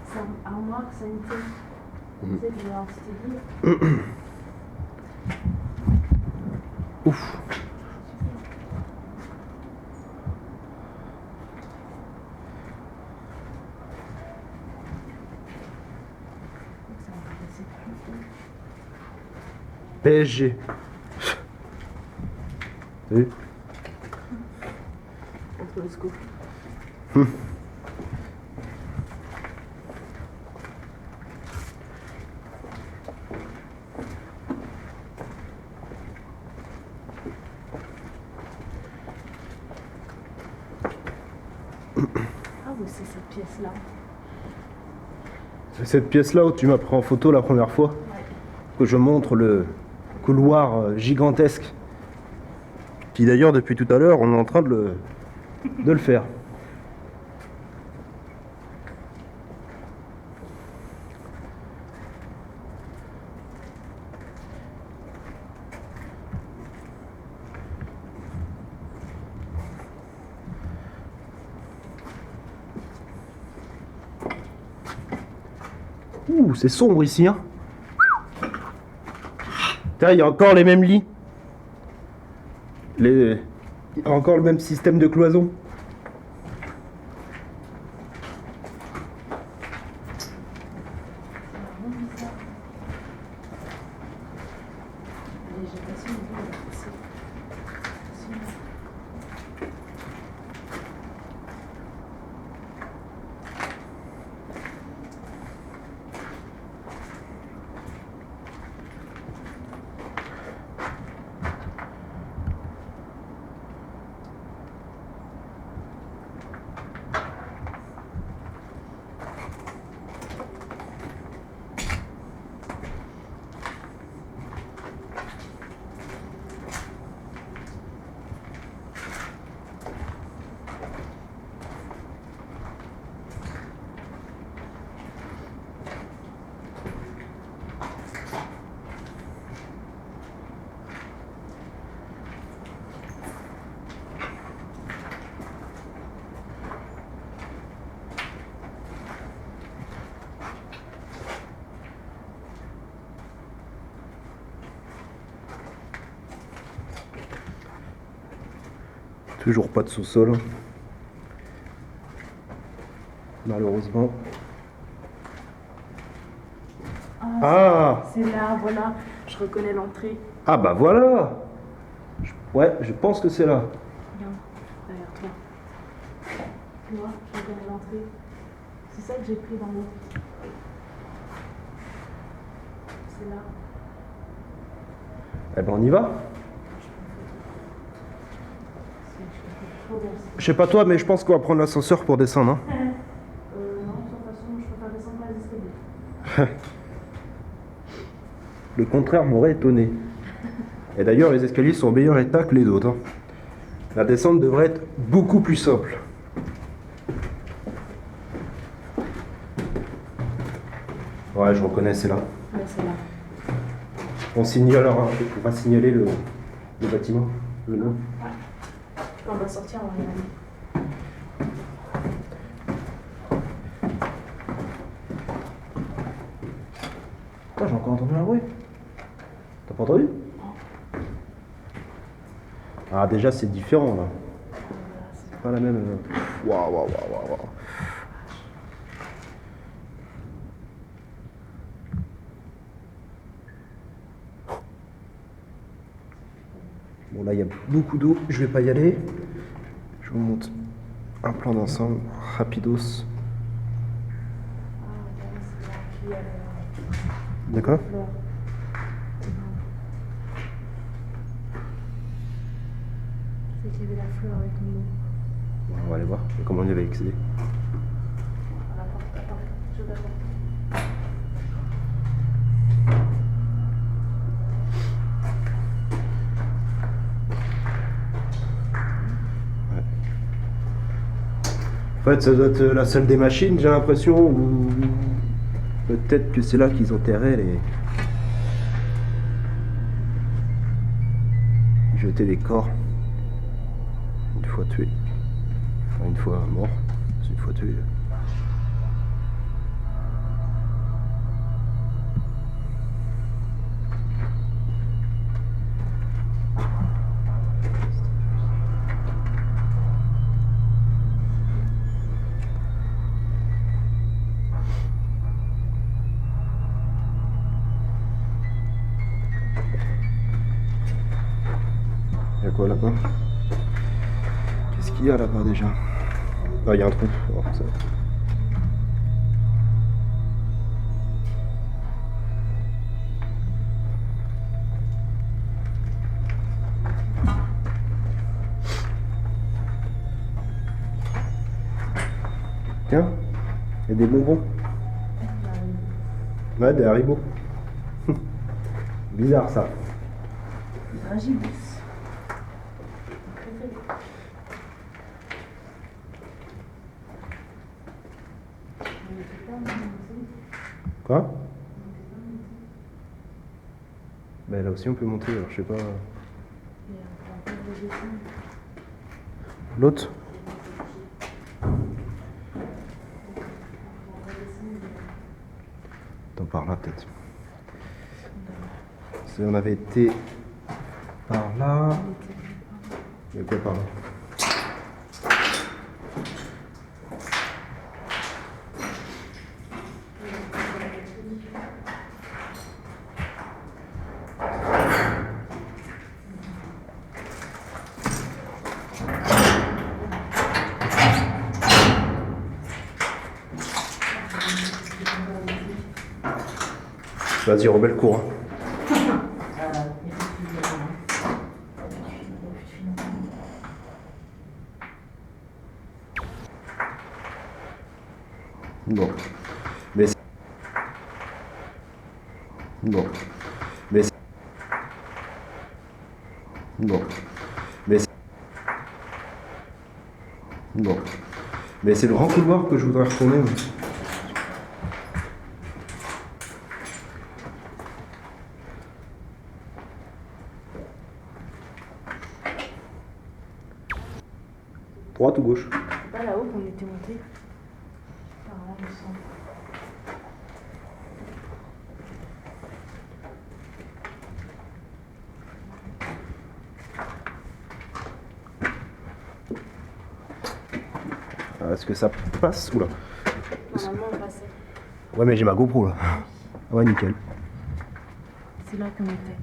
C'est armoire, sanitaire. Tu sais, je vais avoir cette idée. Ouf. PSG. T'as vu? Entre le scoop. Ah oui, c'est cette pièce-là. C'est cette pièce-là où tu m'as pris en photo la première fois, que je montre le couloir gigantesque. Qui d'ailleurs, depuis tout à l'heure, on est en train de le faire. Ouh, c'est sombre ici, hein. Tiens, il y a encore les mêmes lits. Il y a encore le même système de cloison. Toujours pas de sous-sol. Malheureusement. Ah! C'est là, voilà. Je reconnais l'entrée. Ah bah voilà! Ouais, je pense que c'est là. Regarde, derrière toi. Tu vois, je reconnais l'entrée. C'est ça que j'ai pris dans l'autre. C'est là. Eh ben on y va. Je sais pas toi, mais je pense qu'on va prendre l'ascenseur pour descendre. Hein. Non, de toute façon, je préfère descendre par les escaliers. Le contraire m'aurait étonné. Et d'ailleurs, les escaliers sont en meilleur état que les autres. Hein. La descente devrait être beaucoup plus simple. Ouais, je reconnais, c'est là. Ouais, c'est là. On va signaler le bâtiment, le nom. Quand on va sortir, on va y aller. Ah, j'ai encore entendu un bruit. T'as pas entendu? Ah, déjà, c'est différent, là. C'est pas la même... Waouh, waouh, waouh, waouh. Bon, là, il y a beaucoup d'eau. Je vais pas y aller. Je vous montre un plan d'ensemble, rapidos. D'accord? C'est qu'il y avait la fleur avec le mot. On va aller voir comment on y avait accédé. À la porte. Attends, je vais d'abord. fait, ça doit être la salle des machines, j'ai l'impression, ou peut-être que c'est là qu'ils enterraient les... Ils jetaient les corps. Une fois tués. Enfin, une fois mort. C'est une fois tué. Il y a quoi là-bas? Qu'est-ce qu'il y a là-bas déjà? Ah, il y a un trou. Oh, ça... Tiens, il y a des bonbons. Ouais, des haribots. Bizarre ça. Dragibus. Quoi? Ben là aussi on peut monter, alors je sais pas. L'autre? Attends, par là peut-être. On avait été par là. Il y a quoi par là? Vas-y, remets le cours. Bon. Mais... Bon. Mais... Bon. Mais... Bon. Mais c'est le grand couloir que je voudrais retourner. Mais... Droite ou gauche? C'est pas là-haut qu'on était monté. Par là, il me semble. Est-ce que ça passe? Oula. Normalement, on passait. Ouais, mais j'ai ma GoPro là. Ouais, nickel. C'est là qu'on était.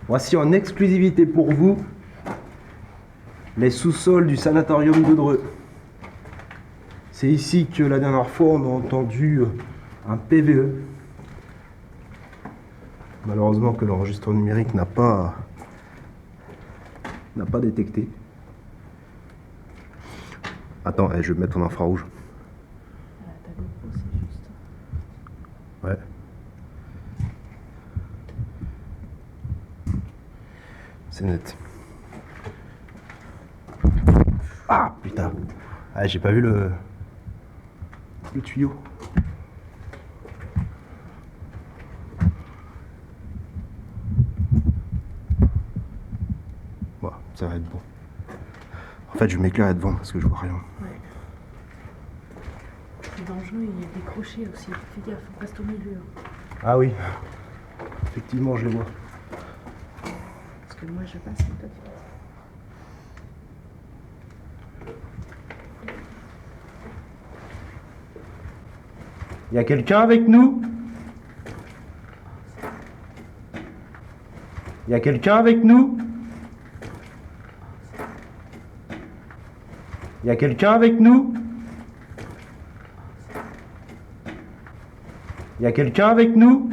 Voici en exclusivité pour vous les sous-sols du sanatorium de Dreux. C'est ici que la dernière fois on a entendu un PVE. Malheureusement que l'enregistreur numérique n'a pas détecté. Attends, je vais mettre en infrarouge. Ta GoPro, c'est juste. Ouais. C'est net. Ah putain. Ah, j'ai pas vu le tuyau. Bon, ça va être bon. En fait, je m'éclaire devant parce que je vois rien. Ouais. C'est dangereux, il y a des crochets aussi. Fais gaffe, on reste au milieu. Ah oui. Effectivement, je les vois. Parce que moi, je passe, mais toi, tu passes. Y a quelqu'un avec nous? Y a quelqu'un avec nous? Y a quelqu'un avec nous? Y a quelqu'un avec nous?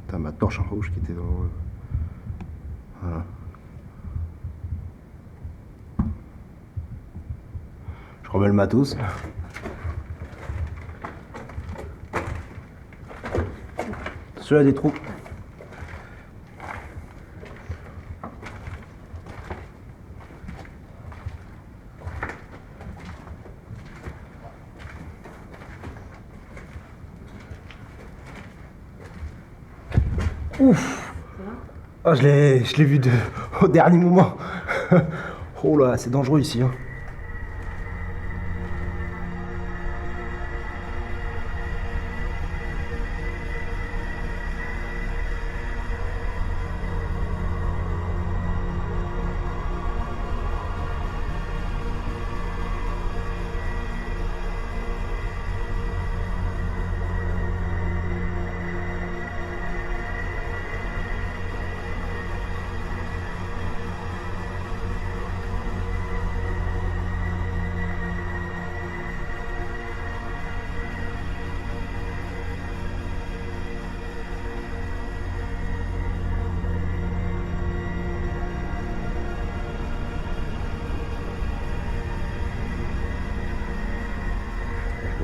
T'as ma torche en rouge qui était dans le... Voilà. Je remets le matos. Cela des trous. Ouf! Ah, je l'ai vu au dernier moment. Oh là, c'est dangereux ici. Hein.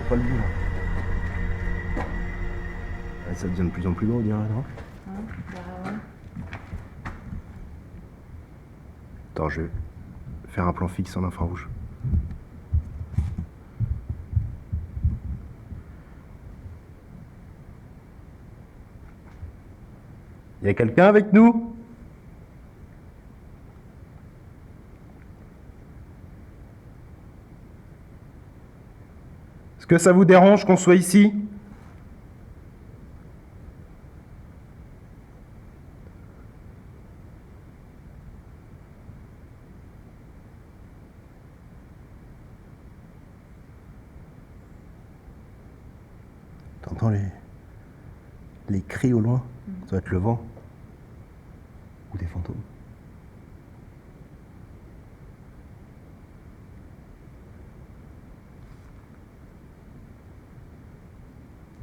Pas le bout là. Ah, ça devient de plus en plus loin, on dirait, non? Ouais. Attends, je vais faire un plan fixe en infrarouge. Y a quelqu'un avec nous? Est-ce que ça vous dérange qu'on soit ici? T'entends les cris au loin? Ça doit être le vent. Ou des fantômes.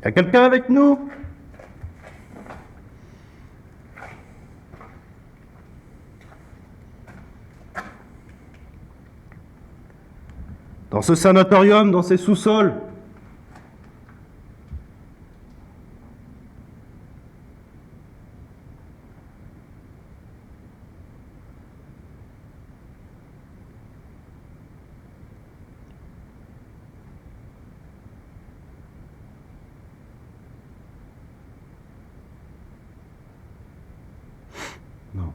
Y a quelqu'un avec nous? Dans ce sanatorium, dans ces sous-sols? Non.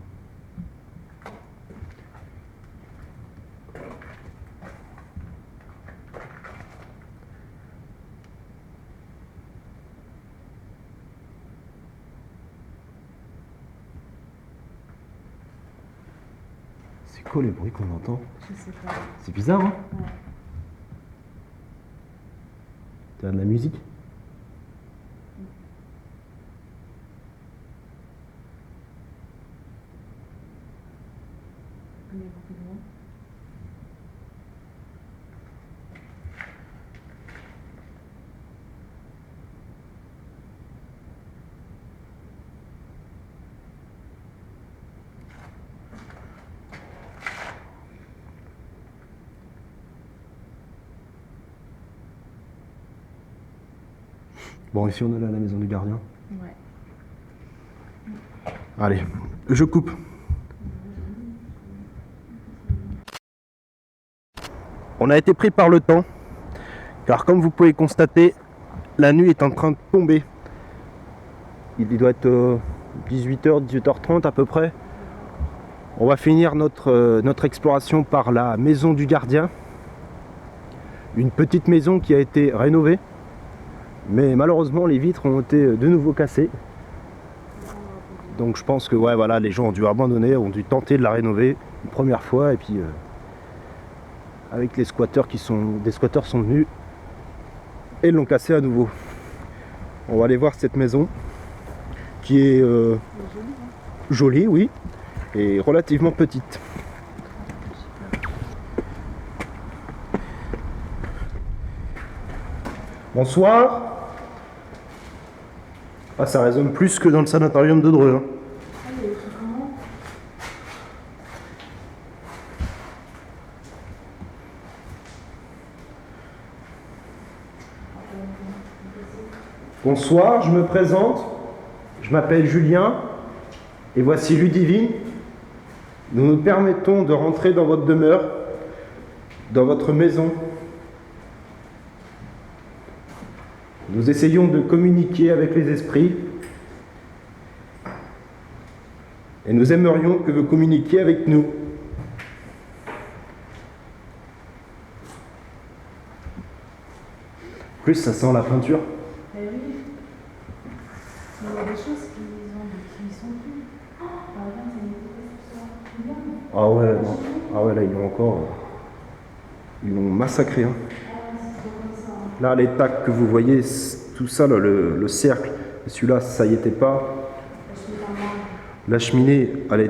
C'est quoi les bruits qu'on entend? Je sais pas. C'est bizarre, hein? Ouais. T'as de la musique? Il y a beaucoup de monde. Bon, ici on est là à la maison du gardien. Ouais. Allez, je coupe. On a été pris par le temps, car comme vous pouvez constater, la nuit est en train de tomber. Il doit être 18h, 18h30 à peu près. On va finir notre exploration par la maison du gardien. Une petite maison qui a été rénovée. Mais malheureusement, les vitres ont été de nouveau cassées. Donc je pense que ouais, voilà, les gens ont dû abandonner, ont dû tenter de la rénover une première fois. Et puis, avec les squatteurs des squatteurs sont venus et l'ont cassée à nouveau. On va aller voir cette maison qui est jolie, oui, et relativement petite. Bonsoir. Ah, ça résonne plus que dans le sanatorium de Dreux. Hein. Allez, c'est comment? Bonsoir, je me présente. Je m'appelle Julien et voici Ludivine. Nous nous permettons de rentrer dans votre demeure, dans votre maison. Nous essayons de communiquer avec les esprits et nous aimerions que vous communiquiez avec nous. Plus ça sent la peinture. Mais oui. Mais il y a des choses qui sont plus. Par exemple, ça n'était pas sur ça. Ah ouais, non. Ah ouais, là ils l'ont encore. Ils l'ont massacré. Hein. Là, les tacs que vous voyez, tout ça, là, le cercle, celui-là, ça y était pas. La cheminée, elle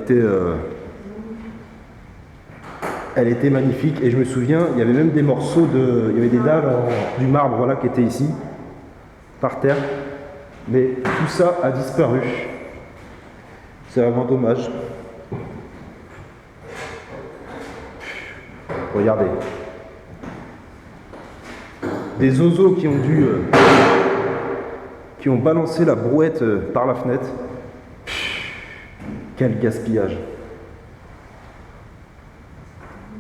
était magnifique. Et je me souviens, il y avait même des morceaux il y avait des dalles du marbre, voilà, qui étaient ici, par terre. Mais tout ça a disparu. C'est vraiment dommage. Regardez. Des oiseaux qui ont balancé la brouette par la fenêtre. Quel gaspillage.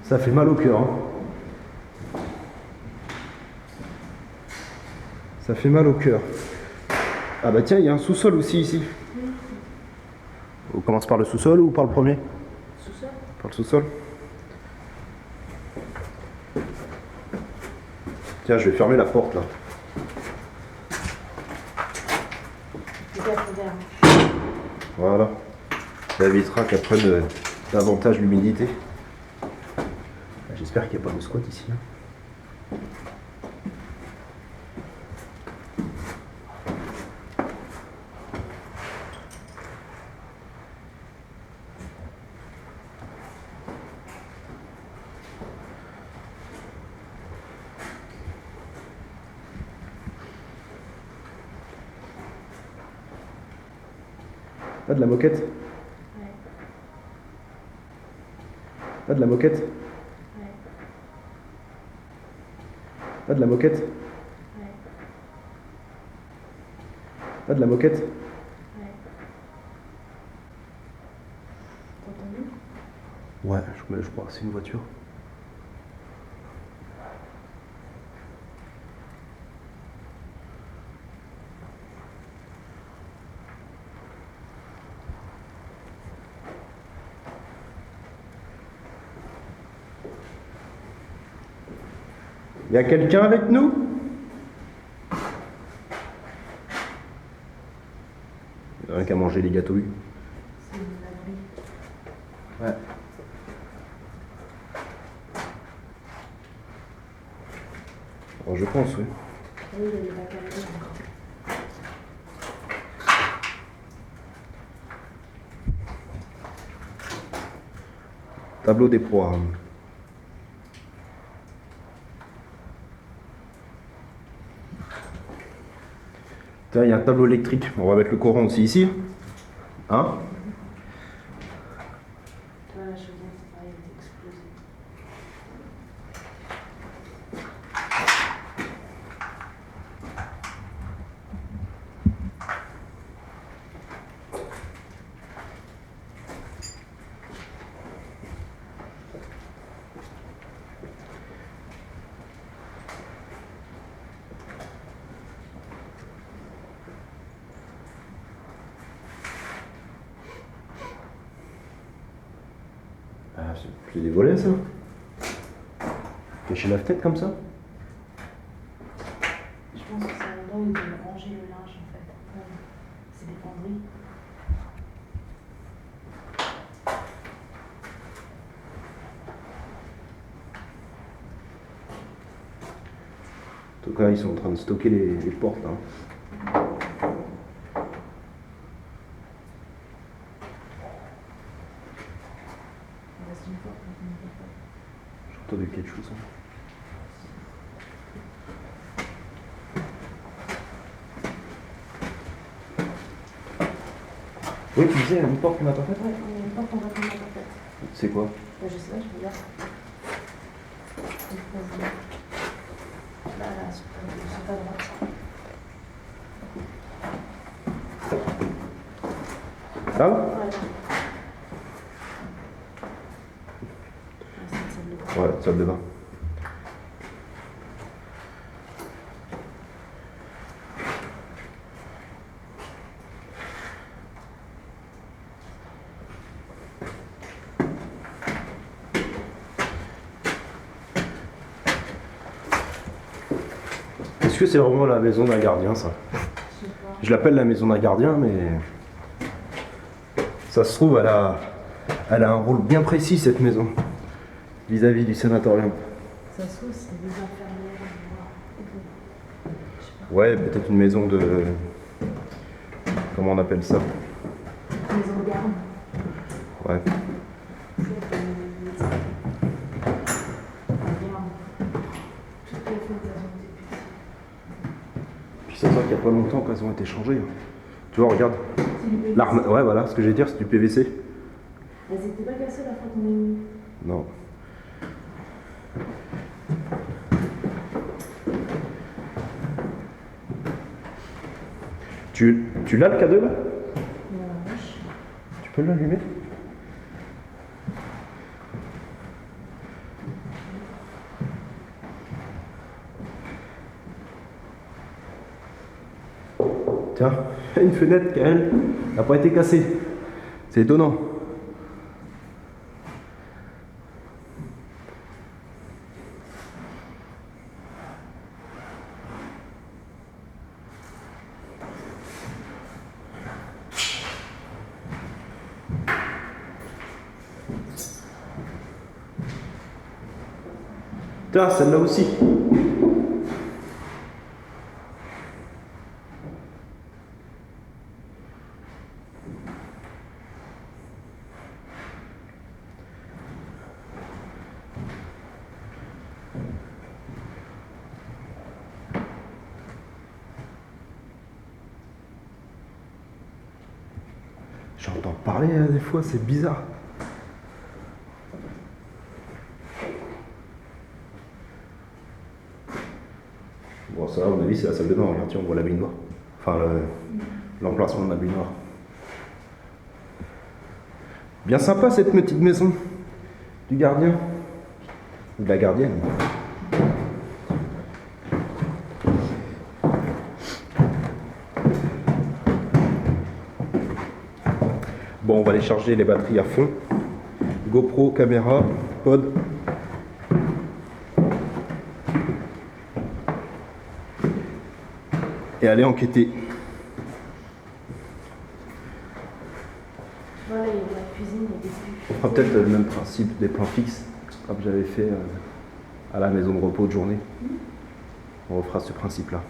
Ça fait mal au cœur. Hein. Ça fait mal au cœur. Ah bah tiens, il y a un sous-sol aussi ici. On commence par le sous-sol ou par le premier? Sous-sol. Par le sous-sol. Tiens, je vais fermer la porte là. Voilà. Ça évitera qu'elle prenne davantage l'humidité. J'espère qu'il n'y a pas de squat ici. Hein. Pas de la moquette? Ouais. Pas de la moquette? Ouais. Pas de la moquette? Ouais. Pas de la moquette? Ouais. T'as entendu? Ouais, je crois que c'est une voiture. Il y a quelqu'un avec nous? Il n'y a rien qu'à manger les gâteaux. C'est une laverie. Ouais. Alors, je pense, oui. Oui, il y a des bacs à laver encore. Tableau des programmes. Tiens, il y a un tableau électrique. On va mettre le courant aussi ici. Hein? Toi, la chaudière, c'est pareil, elle est explosée. Ah, c'est des volets, ça? Cacher la fenêtre comme ça? Je pense que c'est un endroit où ils veulent ranger le linge, en fait. C'est des penderies. En tout cas, ils sont en train de stocker les portes. Hein. C'est une porte, mais une porte. J'ai entendu quelque chose. Hein. Oui, tu disais, une porte qu'on n'a pas faite? Ouais, il y a une porte qu'on va pas faite. C'est quoi? Je sais pas, je regarde. Là, sur ta droite. Table? Ouais. Ah, c'est une salle de bain. Ouais, salle de bain. Est-ce que c'est vraiment la maison d'un gardien, ça? Je sais pas. Je l'appelle la maison d'un gardien, mais ça se trouve, elle a un rôle bien précis, cette maison, vis-à-vis du sanatorium. Ça se trouve, c'est des infirmières. Je sais pas. Ouais, peut-être une maison de... Comment on appelle ça? Maison de garde. Ouais. C'est des médecins. La garde. Toutes les fenêtres, elles ont été petites. Puis ça sent qu'il n'y a pas longtemps qu'elles ont été changées. Hein. Tu vois, regarde. C'est du PVC. L'arme... Ouais, voilà, ce que j'allais dire, c'est du PVC. Elles étaient pas cassées la fois qu'on est venu. Non. Tu l'as le K2 là? Ouais. Tu peux l'allumer? Tiens, une fenêtre qui elle n'a pas été cassée. C'est étonnant. Tiens, celle-là aussi. J'entends parler des fois, c'est bizarre. Bon, ça, à mon avis, c'est la salle de bain. Regarde, tiens, on voit la baignoire. Enfin, l'emplacement de la baignoire. Bien sympa cette petite maison du gardien. Ou de la gardienne. Bon, on va aller charger les batteries à fond. GoPro, caméra, pod. Et aller enquêter. Voilà, il y a de la cuisine, il y a des cuves. On fera peut-être le même principe des plans fixes, comme j'avais fait à la maison de repos de journée. On refera ce principe-là.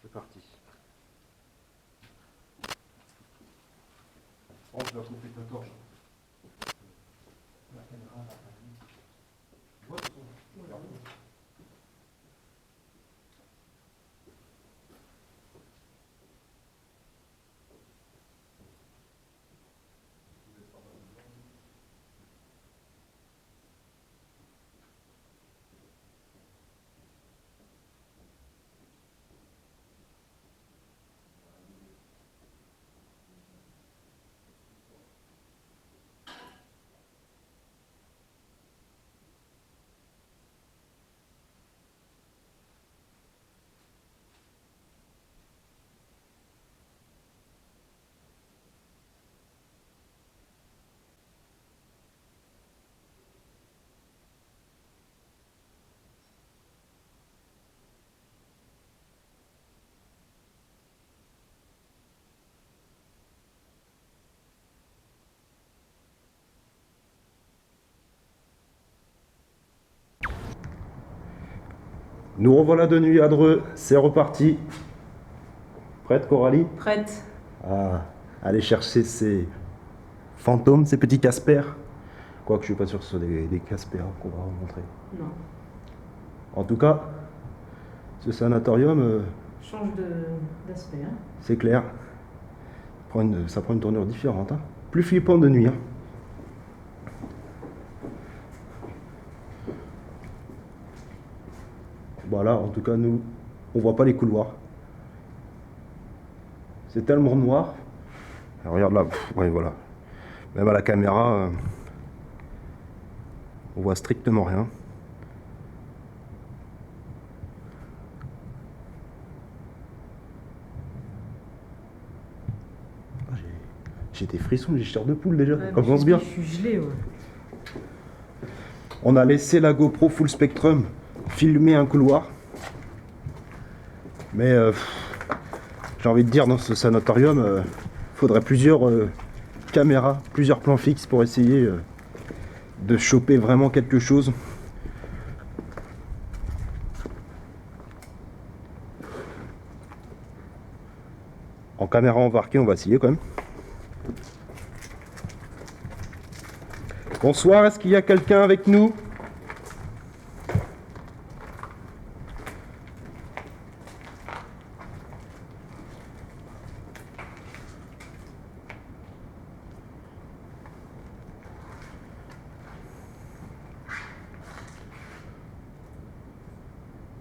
C'est parti. Oh, je dois couper ta torche. Nous revoilà de nuit à Dreux, c'est reparti. Prête Coralie? Prête. Ah, aller chercher ces fantômes, ces petits Casper. Quoique je suis pas sûr que ce soit des Casper qu'on va rencontrer. Non. En tout cas, ce sanatorium, Change d'aspect. Hein. c'est clair. Ça prend une tournure différente. Hein. Plus flippant de nuit. Hein. Voilà, en tout cas, nous, on voit pas les couloirs. C'est tellement noir. Alors, regarde là, ouais, voilà. Même à la caméra, on voit strictement rien. J'ai des frissons, j'ai chair de poule déjà, ça commence bien. Je suis gelé, ouais. On a laissé la GoPro full spectrum filmer un couloir. Mais j'ai envie de dire, dans ce sanatorium, faudrait plusieurs caméras, plusieurs plans fixes pour essayer de choper vraiment quelque chose. En caméra embarquée, on va essayer quand même. Bonsoir, est-ce qu'il y a quelqu'un avec nous?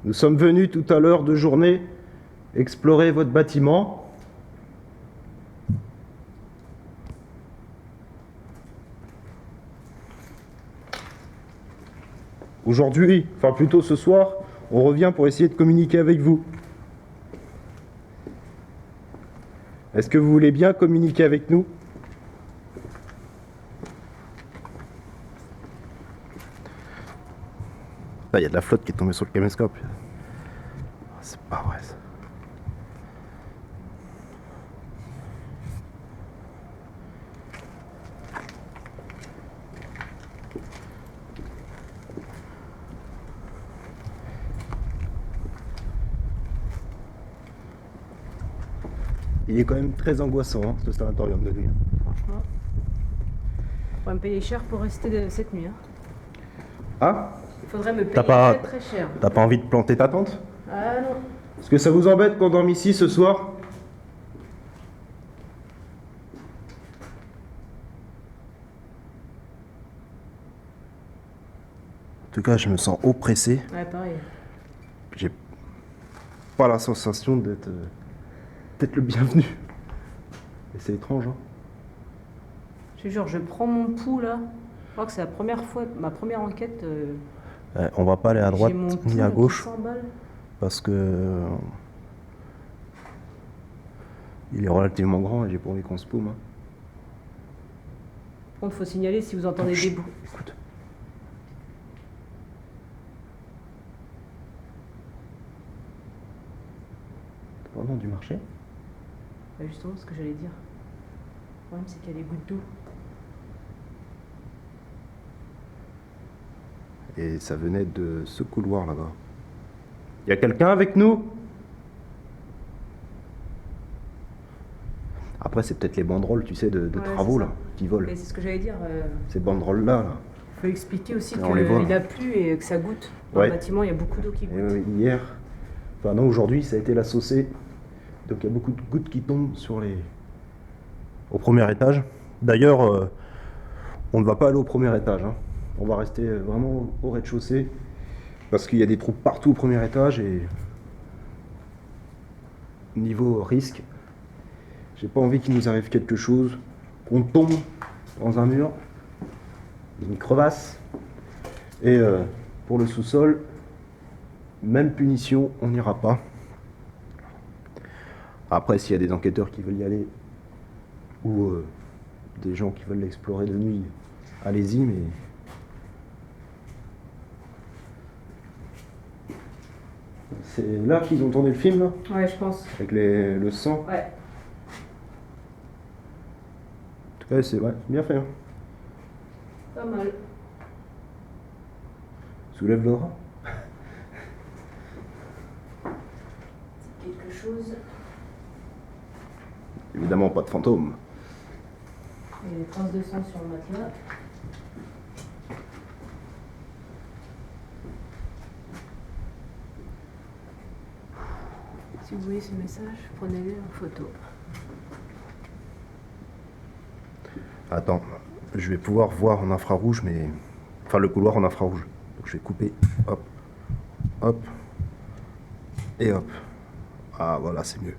Nous sommes venus tout à l'heure de journée explorer votre bâtiment. Aujourd'hui, enfin plutôt ce soir, on revient pour essayer de communiquer avec vous. Est-ce que vous voulez bien communiquer avec nous? Là, il y a de la flotte qui est tombée sur le caméscope. C'est pas vrai ça. Il est quand même très angoissant, hein, ce sanatorium de nuit. Franchement. On va me payer cher pour rester cette nuit. Hein. Ah? Il faudrait me payer T'as pas- très cher. T'as pas envie de planter ta tente? Ah non. Est-ce que ça vous embête qu'on dorme ici ce soir? En tout cas, je me sens oppressé. Ouais, pareil. J'ai pas la sensation d'être le bienvenu. Et c'est étrange, hein. Je te jure, je prends mon pouls là. Je crois que c'est la première fois, ma première enquête. On va pas aller à droite j'ai mon pouls ni à qui gauche s'emballe. parce que il est relativement grand et j'ai pas envie qu'on se paume. Hein. Par contre, faut signaler si vous entendez des bruits. Écoute. C'est vraiment du marché? Bah, justement, ce que j'allais dire. Le problème, c'est qu'il y a des gouttes d'eau. Et ça venait de ce couloir là-bas. Y a quelqu'un avec nous? Après, c'est peut-être les banderoles, tu sais, de Ouais, travaux c'est là, ça. qui volent. Mais c'est ce que j'allais dire. Ces banderoles-là, là. Faut expliquer aussi Et on les voit. qu'il a plu et que ça goûte. Dans Ouais. le bâtiment, il y a beaucoup d'eau qui Et, goûte. hier, enfin non, aujourd'hui, ça a été la saucée. Donc il y a beaucoup de gouttes qui tombent au premier étage. D'ailleurs, on ne va pas aller au premier étage. Hein. On va rester vraiment au rez-de-chaussée. Parce qu'il y a des trous partout au premier étage et niveau risque, j'ai pas envie qu'il nous arrive quelque chose, qu'on tombe dans un mur, une crevasse. Et pour le sous-sol, même punition, on n'ira pas. Après, s'il y a des enquêteurs qui veulent y aller ou des gens qui veulent l'explorer de nuit, allez-y, mais c'est là qu'ils ont tourné le film, là, Ouais, je pense. avec le sang. Ouais. En tout cas, c'est bien fait. Hein. Pas mal. Soulève le drap. Quelque chose. Évidemment, pas de fantôme. Et les traces de sang sur le matelas. Si vous voyez ce message, prenez-le en photo. Attends, je vais pouvoir voir en infrarouge, mais... Enfin, le couloir en infrarouge. Donc je vais couper, hop, hop, et hop. Ah, voilà, c'est mieux.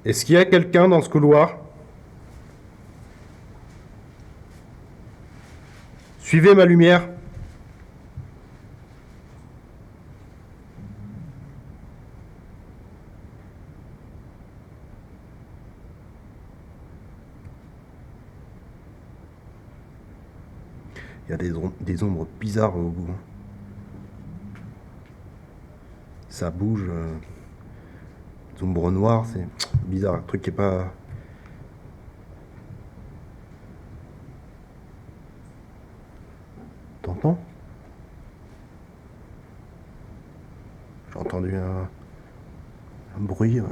Est-ce qu'il y a quelqu'un dans ce couloir? Suivez ma lumière. Il y a des ombres bizarres au bout. Ça bouge. Des ombres noires, c'est bizarre. Un truc qui est pas... T'entends? J'ai entendu un bruit. Un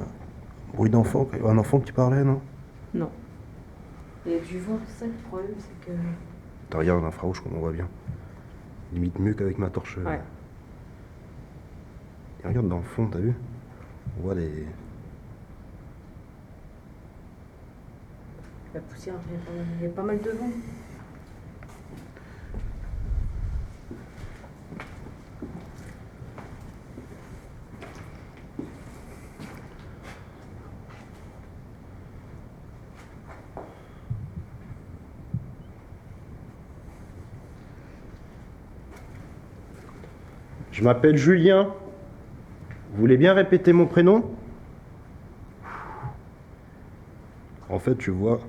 bruit d'enfant. Un enfant qui parlait, non? Non. Il y a du vent, c'est ça le problème, c'est que... T'as regardé en infrarouge comme on voit bien. Limite mieux qu'avec ma torche. Ouais. Et regarde dans le fond, t'as vu? On voit des... La poussière, il y a pas mal de vent. Je m'appelle Julien. Vous voulez bien répéter mon prénom? En fait, tu vois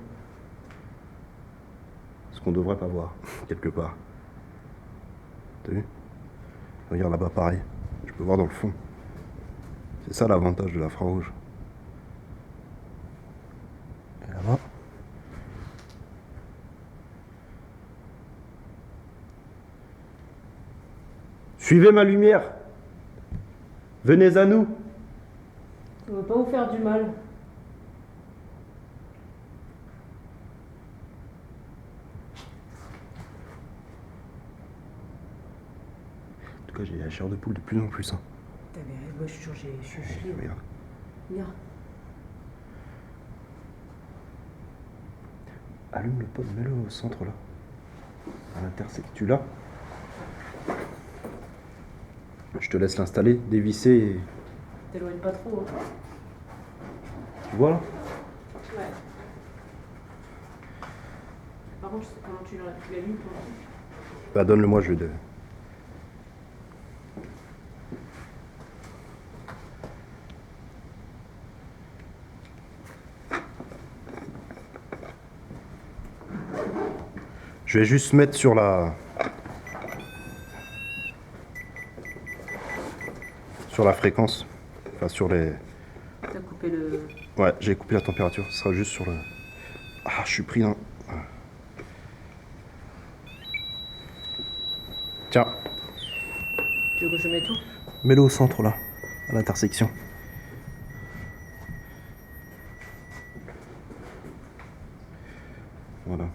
ce qu'on devrait pas voir, quelque part. T'as vu? Regarde là-bas, pareil. Je peux voir dans le fond. C'est ça l'avantage de l'infrarouge. Et là-bas. Suivez ma lumière. Venez à nous. On ne veut pas vous faire du mal. En tout cas, j'ai la chair de poule de plus en plus. Hein. Moi, je suis sûr, je suis libre. Regarde. Regarde. Allume le pot, mets-le au centre là. À l'intersection. Tu l'as? Je te laisse l'installer, dévisser et... T'éloignes pas trop, hein. Tu vois là? Ouais. Par contre, je sais comment tu l'allumes, toi. Bah donne-le-moi, je vais de... Je vais juste mettre sur la fréquence, enfin sur les... T'as coupé le... Ouais, j'ai coupé la température, ce sera juste sur le... Ah, je suis pris dans... Tiens. Tu veux que je mette tout? Mets-le au centre là, à l'intersection. Voilà.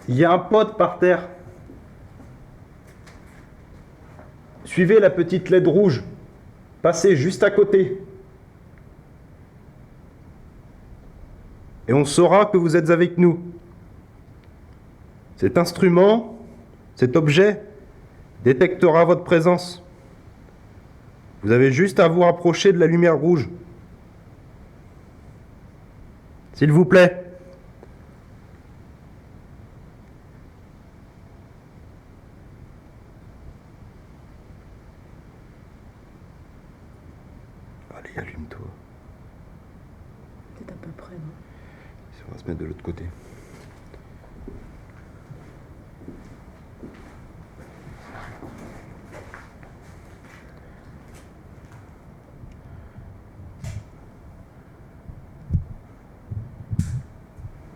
Il y a un pot par terre. Suivez la petite LED rouge. Passez juste à côté. Et on saura que vous êtes avec nous. Cet instrument, cet objet, détectera votre présence. Vous avez juste à vous rapprocher de la lumière rouge. S'il vous plaît. Allez, allume-toi. Peut-être à peu près, non? On va se mettre de l'autre côté.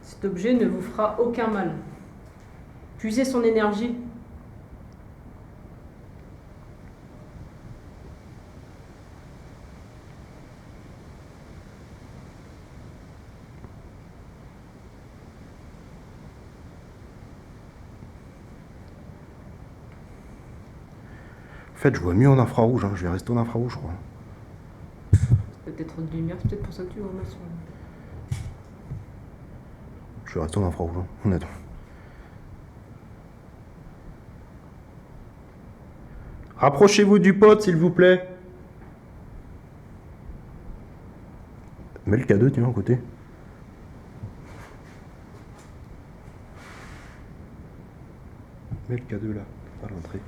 Cet objet ne vous fera aucun mal. Puisez son énergie. En fait, je vois mieux en infrarouge, hein. Je vais rester en infrarouge, je crois. Peut-être trop de lumière, c'est peut-être pour ça que tu vois ma sur. Je vais rester en infrarouge, hein, honnêtement. Rapprochez-vous du pote, s'il vous plaît. Mets le K2, tiens, à côté. Mets le K2 là, à l'entrée.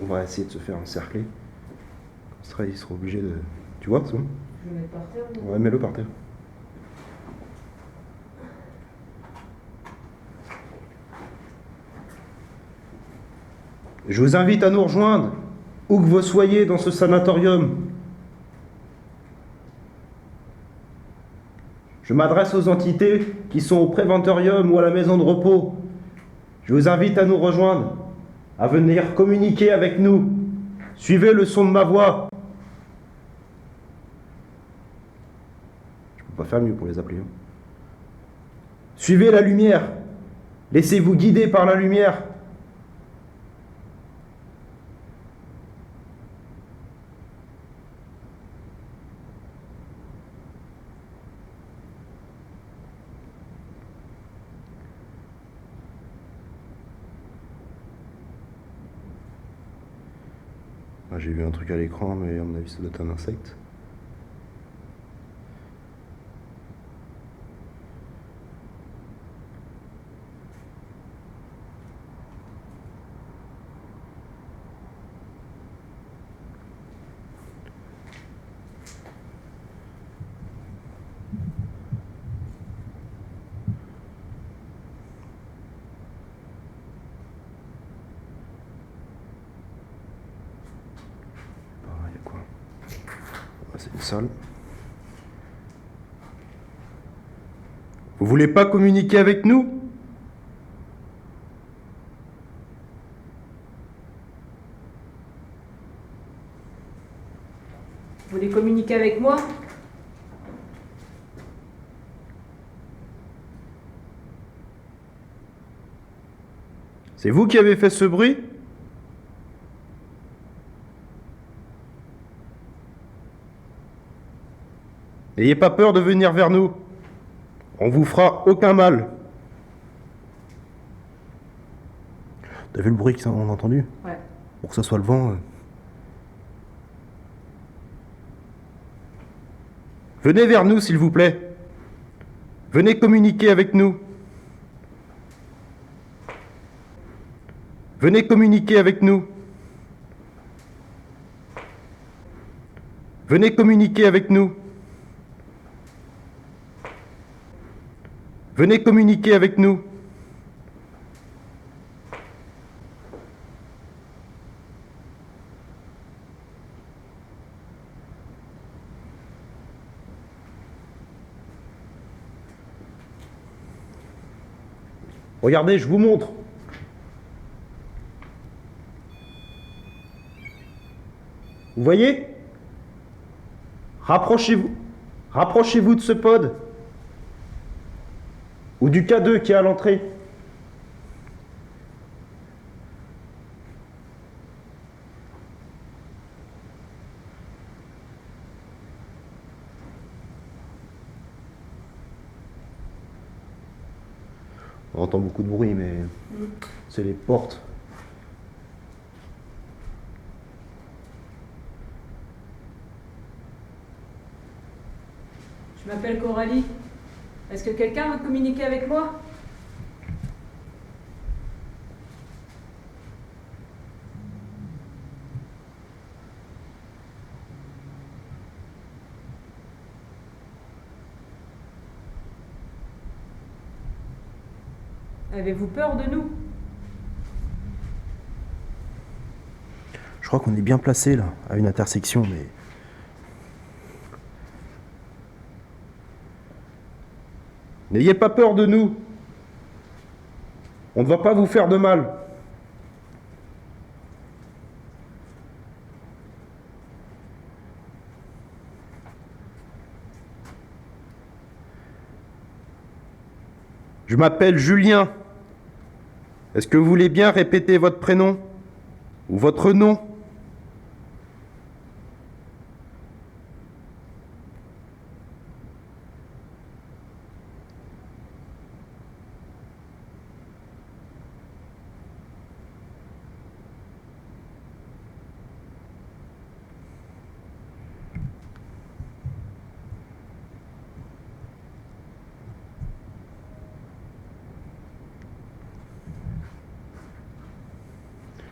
On va essayer de se faire encercler. Comme ça, il sera obligé de... Tu vois, c'est bon? Je vais le mettre par terre. Ouais, mets-le par terre. Je vous invite à nous rejoindre, où que vous soyez dans ce sanatorium. Je m'adresse aux entités qui sont au préventorium ou à la maison de repos. Je vous invite à nous rejoindre, à venir communiquer avec nous. Suivez le son de ma voix. Je ne peux pas faire mieux pour les appeler. Hein. Suivez la lumière. Laissez-vous guider par la lumière. Ah, j'ai vu un truc à l'écran, mais à mon avis, ça doit être un insecte. Ah, il y a quoi? Ah, c'est une salle. Vous voulez pas communiquer avec nous? Vous voulez communiquer avec moi? C'est vous qui avez fait ce bruit? N'ayez pas peur de venir vers nous. On vous fera aucun mal. T'as vu le bruit qu'on a entendu? Ouais. Pour que ça soit le vent. Venez vers nous, s'il vous plaît. Venez communiquer avec nous. Venez communiquer avec nous. Venez communiquer avec nous. Venez communiquer avec nous. Regardez, je vous montre. Vous voyez? Rapprochez-vous. Rapprochez-vous de ce pod. Ou du K2 qui est à l'entrée. On entend beaucoup de bruit, mais c'est les portes. Je m'appelle Coralie. Est-ce que quelqu'un veut communiquer avec moi? Avez-vous peur de nous? Je crois qu'on est bien placé là, à une intersection, mais... N'ayez pas peur de nous. On ne va pas vous faire de mal. Je m'appelle Julien. Est-ce que vous voulez bien répéter votre prénom? Ou votre nom.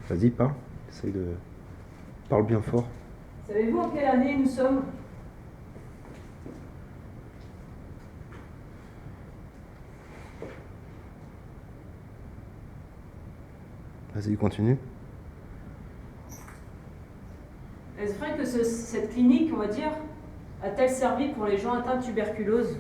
Vas-y, parle. Essaye de... Parle bien fort. Savez-vous en quelle année nous sommes? Vas-y, continue. Est-ce vrai que cette clinique, on va dire, a-t-elle servi pour les gens atteints de tuberculose?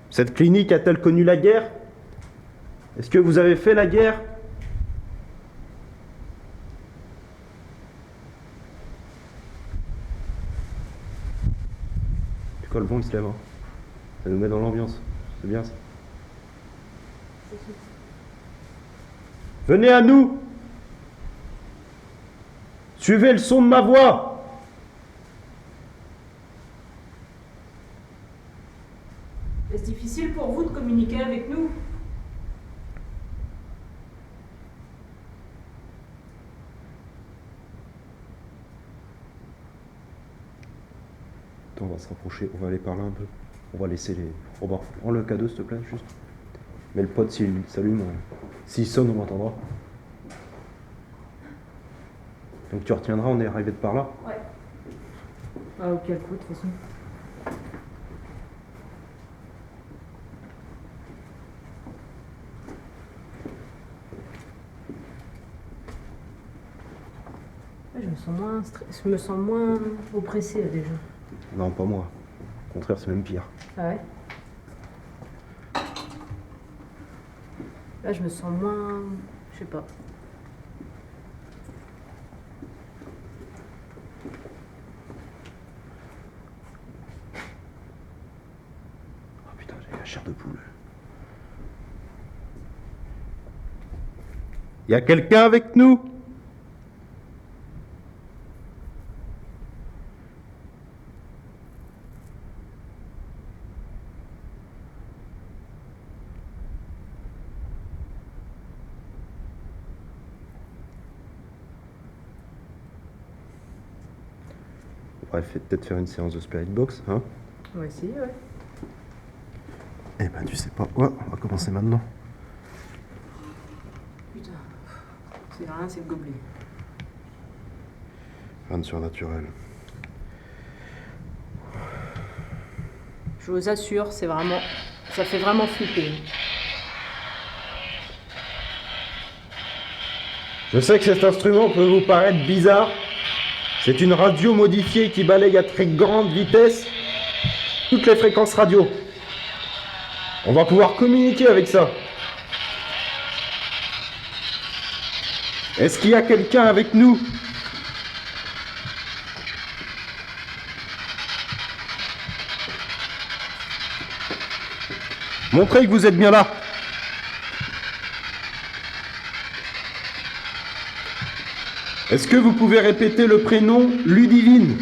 Cette clinique a-t-elle connu la guerre? Est-ce que vous avez fait la guerre? Tu vois, le vent il se lève. Hein. Ça nous met dans l'ambiance. C'est bien ça. Venez à nous! Suivez le son de ma voix! Est-ce difficile pour vous de communiquer avec nous? Attends, on va se rapprocher, on va aller parler un peu. On va laisser les... On va prendre le cadeau s'il te plaît, juste. Mais le pote, s'il s'allume, s'il sonne, on l'entendra. Donc tu retiendras, on est arrivé de par là. Ouais. Ah, ok, le coup, de toute façon. Je me sens moins oppressée là, déjà. Non, pas moi. Au contraire, c'est même pire. Ah ouais? Là, je me sens moins... Je sais pas. Oh putain, j'ai la chair de poule. Y a quelqu'un avec nous? On va peut-être faire une séance de Spirit Box, hein? On va essayer, ouais. Eh ben, tu sais pas quoi, on va commencer maintenant. Putain. C'est rien, c'est le gobelet. Rien de surnaturel. Je vous assure, c'est vraiment... Ça fait vraiment flipper. Je sais que cet instrument peut vous paraître bizarre. C'est une radio modifiée qui balaye à très grande vitesse toutes les fréquences radio. On va pouvoir communiquer avec ça. Est-ce qu'il y a quelqu'un avec nous? Montrez que vous êtes bien là. Est-ce que vous pouvez répéter le prénom Ludivine?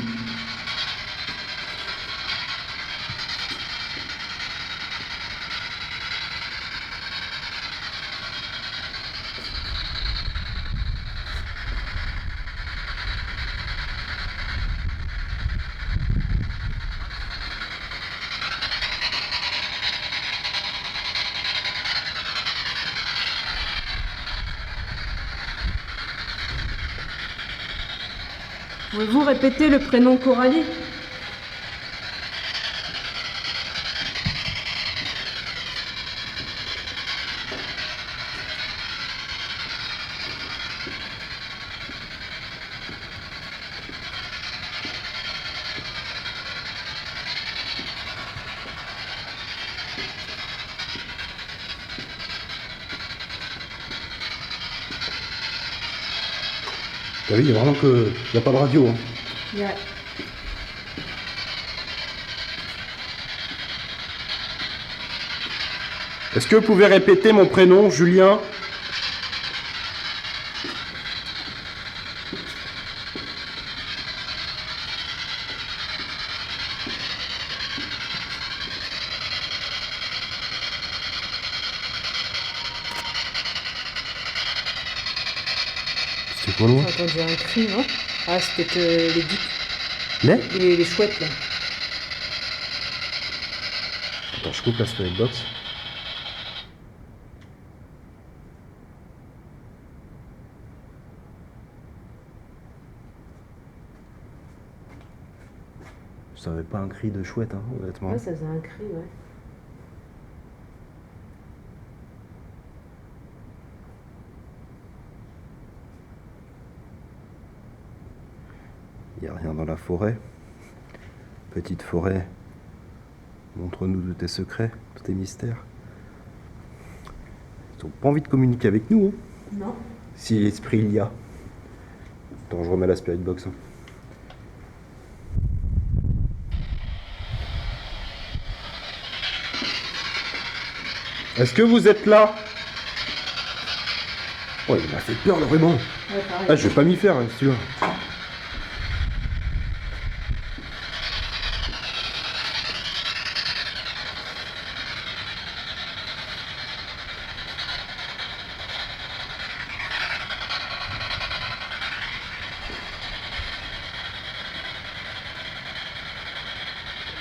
Pouvez-vous répéter le prénom Coralie? T'as vu, il y a vraiment que... Il n'y a pas de radio. Hein. Ouais. Est-ce que vous pouvez répéter mon prénom, Julien? C'était quoi, loin? J'ai entendu un cri, non? Ah, c'était que les ducs, Les les chouettes là. Attends, je coupe la spirit box. Ça avait pas un cri de chouette, hein, honnêtement. Ouais, ça faisait un cri, ouais. Il n'y a rien dans la forêt. Petite forêt, montre-nous de tes secrets, de tes mystères. Ils n'ont pas envie de communiquer avec nous, hein, Non. si l'esprit il y a. Attends, je remets la spirit box. Hein. Est-ce que vous êtes là? Oh, il m'a fait peur, là, vraiment. Ouais, pareil. Ah, je vais pas m'y faire, hein, si tu veux.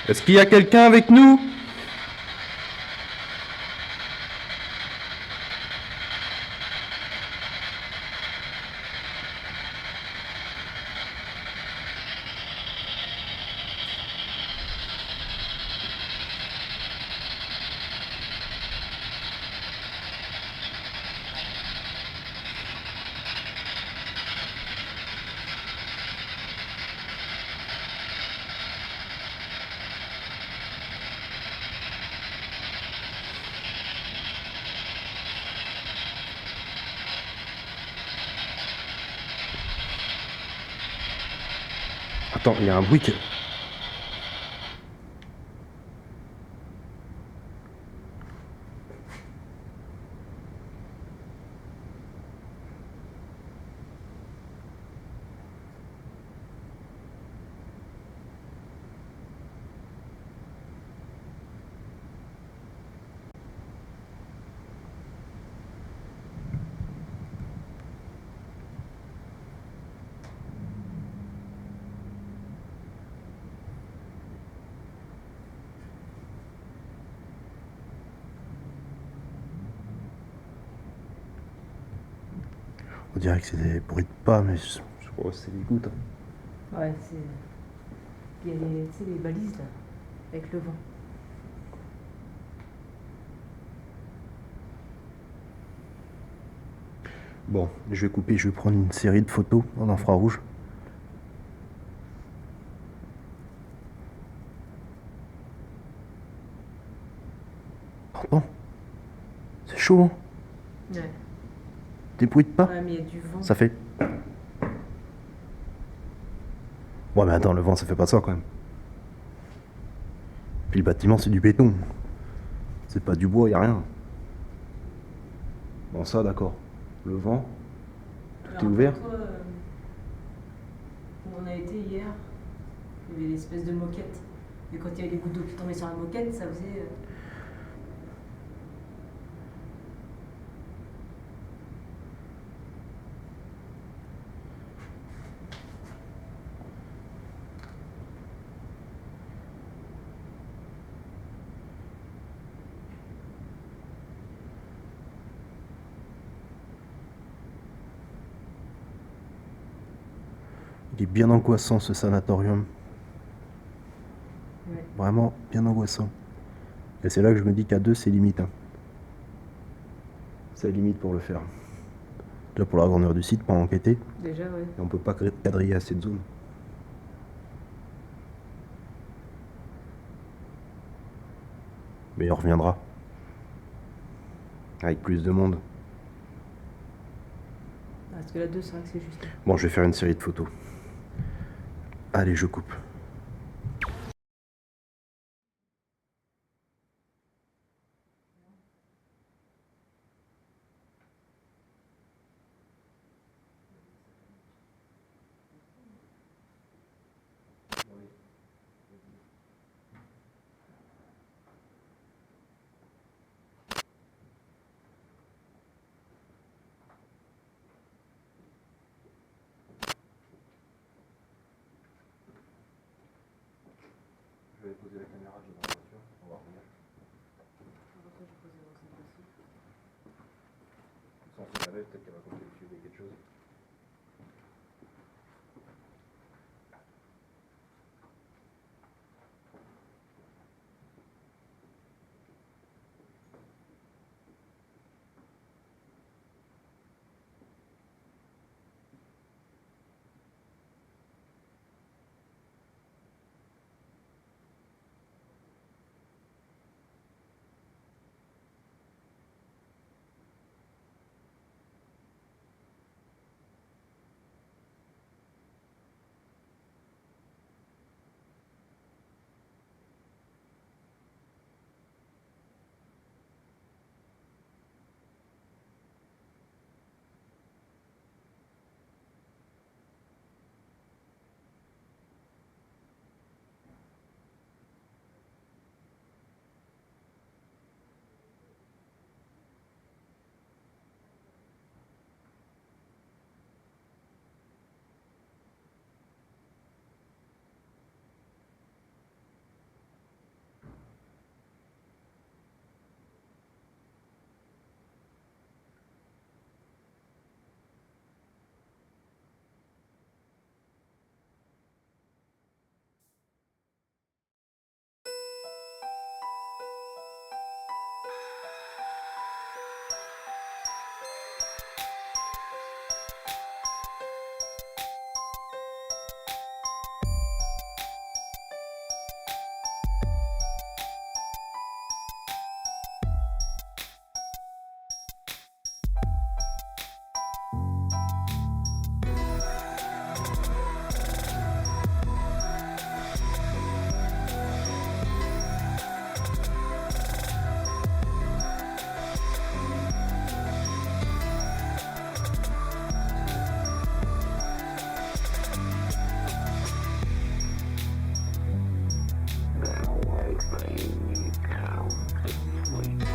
Est-ce qu'il y a quelqu'un avec nous? Attends, il y a un bruit que... On dirait que c'est des bruits de pas, mais je crois que c'est des gouttes. Hein. Ouais, c'est. Il y a les, tu sais, les balises là, avec le vent. Bon, je vais couper, je vais prendre une série de photos en infrarouge. Pardon? C'est chaud, hein? Ouais. Des bruits de pas? Ouais, mais il y a du vent. Ça fait... Ouais, mais attends, le vent, ça fait pas ça, quand même. Puis le bâtiment, c'est du béton. C'est pas du bois, y a rien. Bon, ça, d'accord. Le vent, tout est ouvert. Toi, où on a été hier, il y avait l'espèce de moquette. Et quand il y avait les gouttes d'eau qui tombaient sur la moquette, ça faisait. Il est bien angoissant, ce sanatorium. Ouais. Vraiment bien angoissant. Et c'est là que je me dis qu'à deux, c'est limite. Hein. C'est limite pour le faire. Déjà pour la grandeur du site, pour enquêter. Déjà, ouais. Et on peut pas quadriller à cette zone. Mais on reviendra. Avec plus de monde. Parce que là, 2, c'est vrai que c'est juste. Bon, je vais faire une série de photos. Allez, je coupe. vais poser la caméra dans la voiture, on va revenir. Alors ça, j'ai posé dans cette aussi. Sans se jamais, peut-être qu'elle va compter dessus avec quelque chose. Now I claim you count.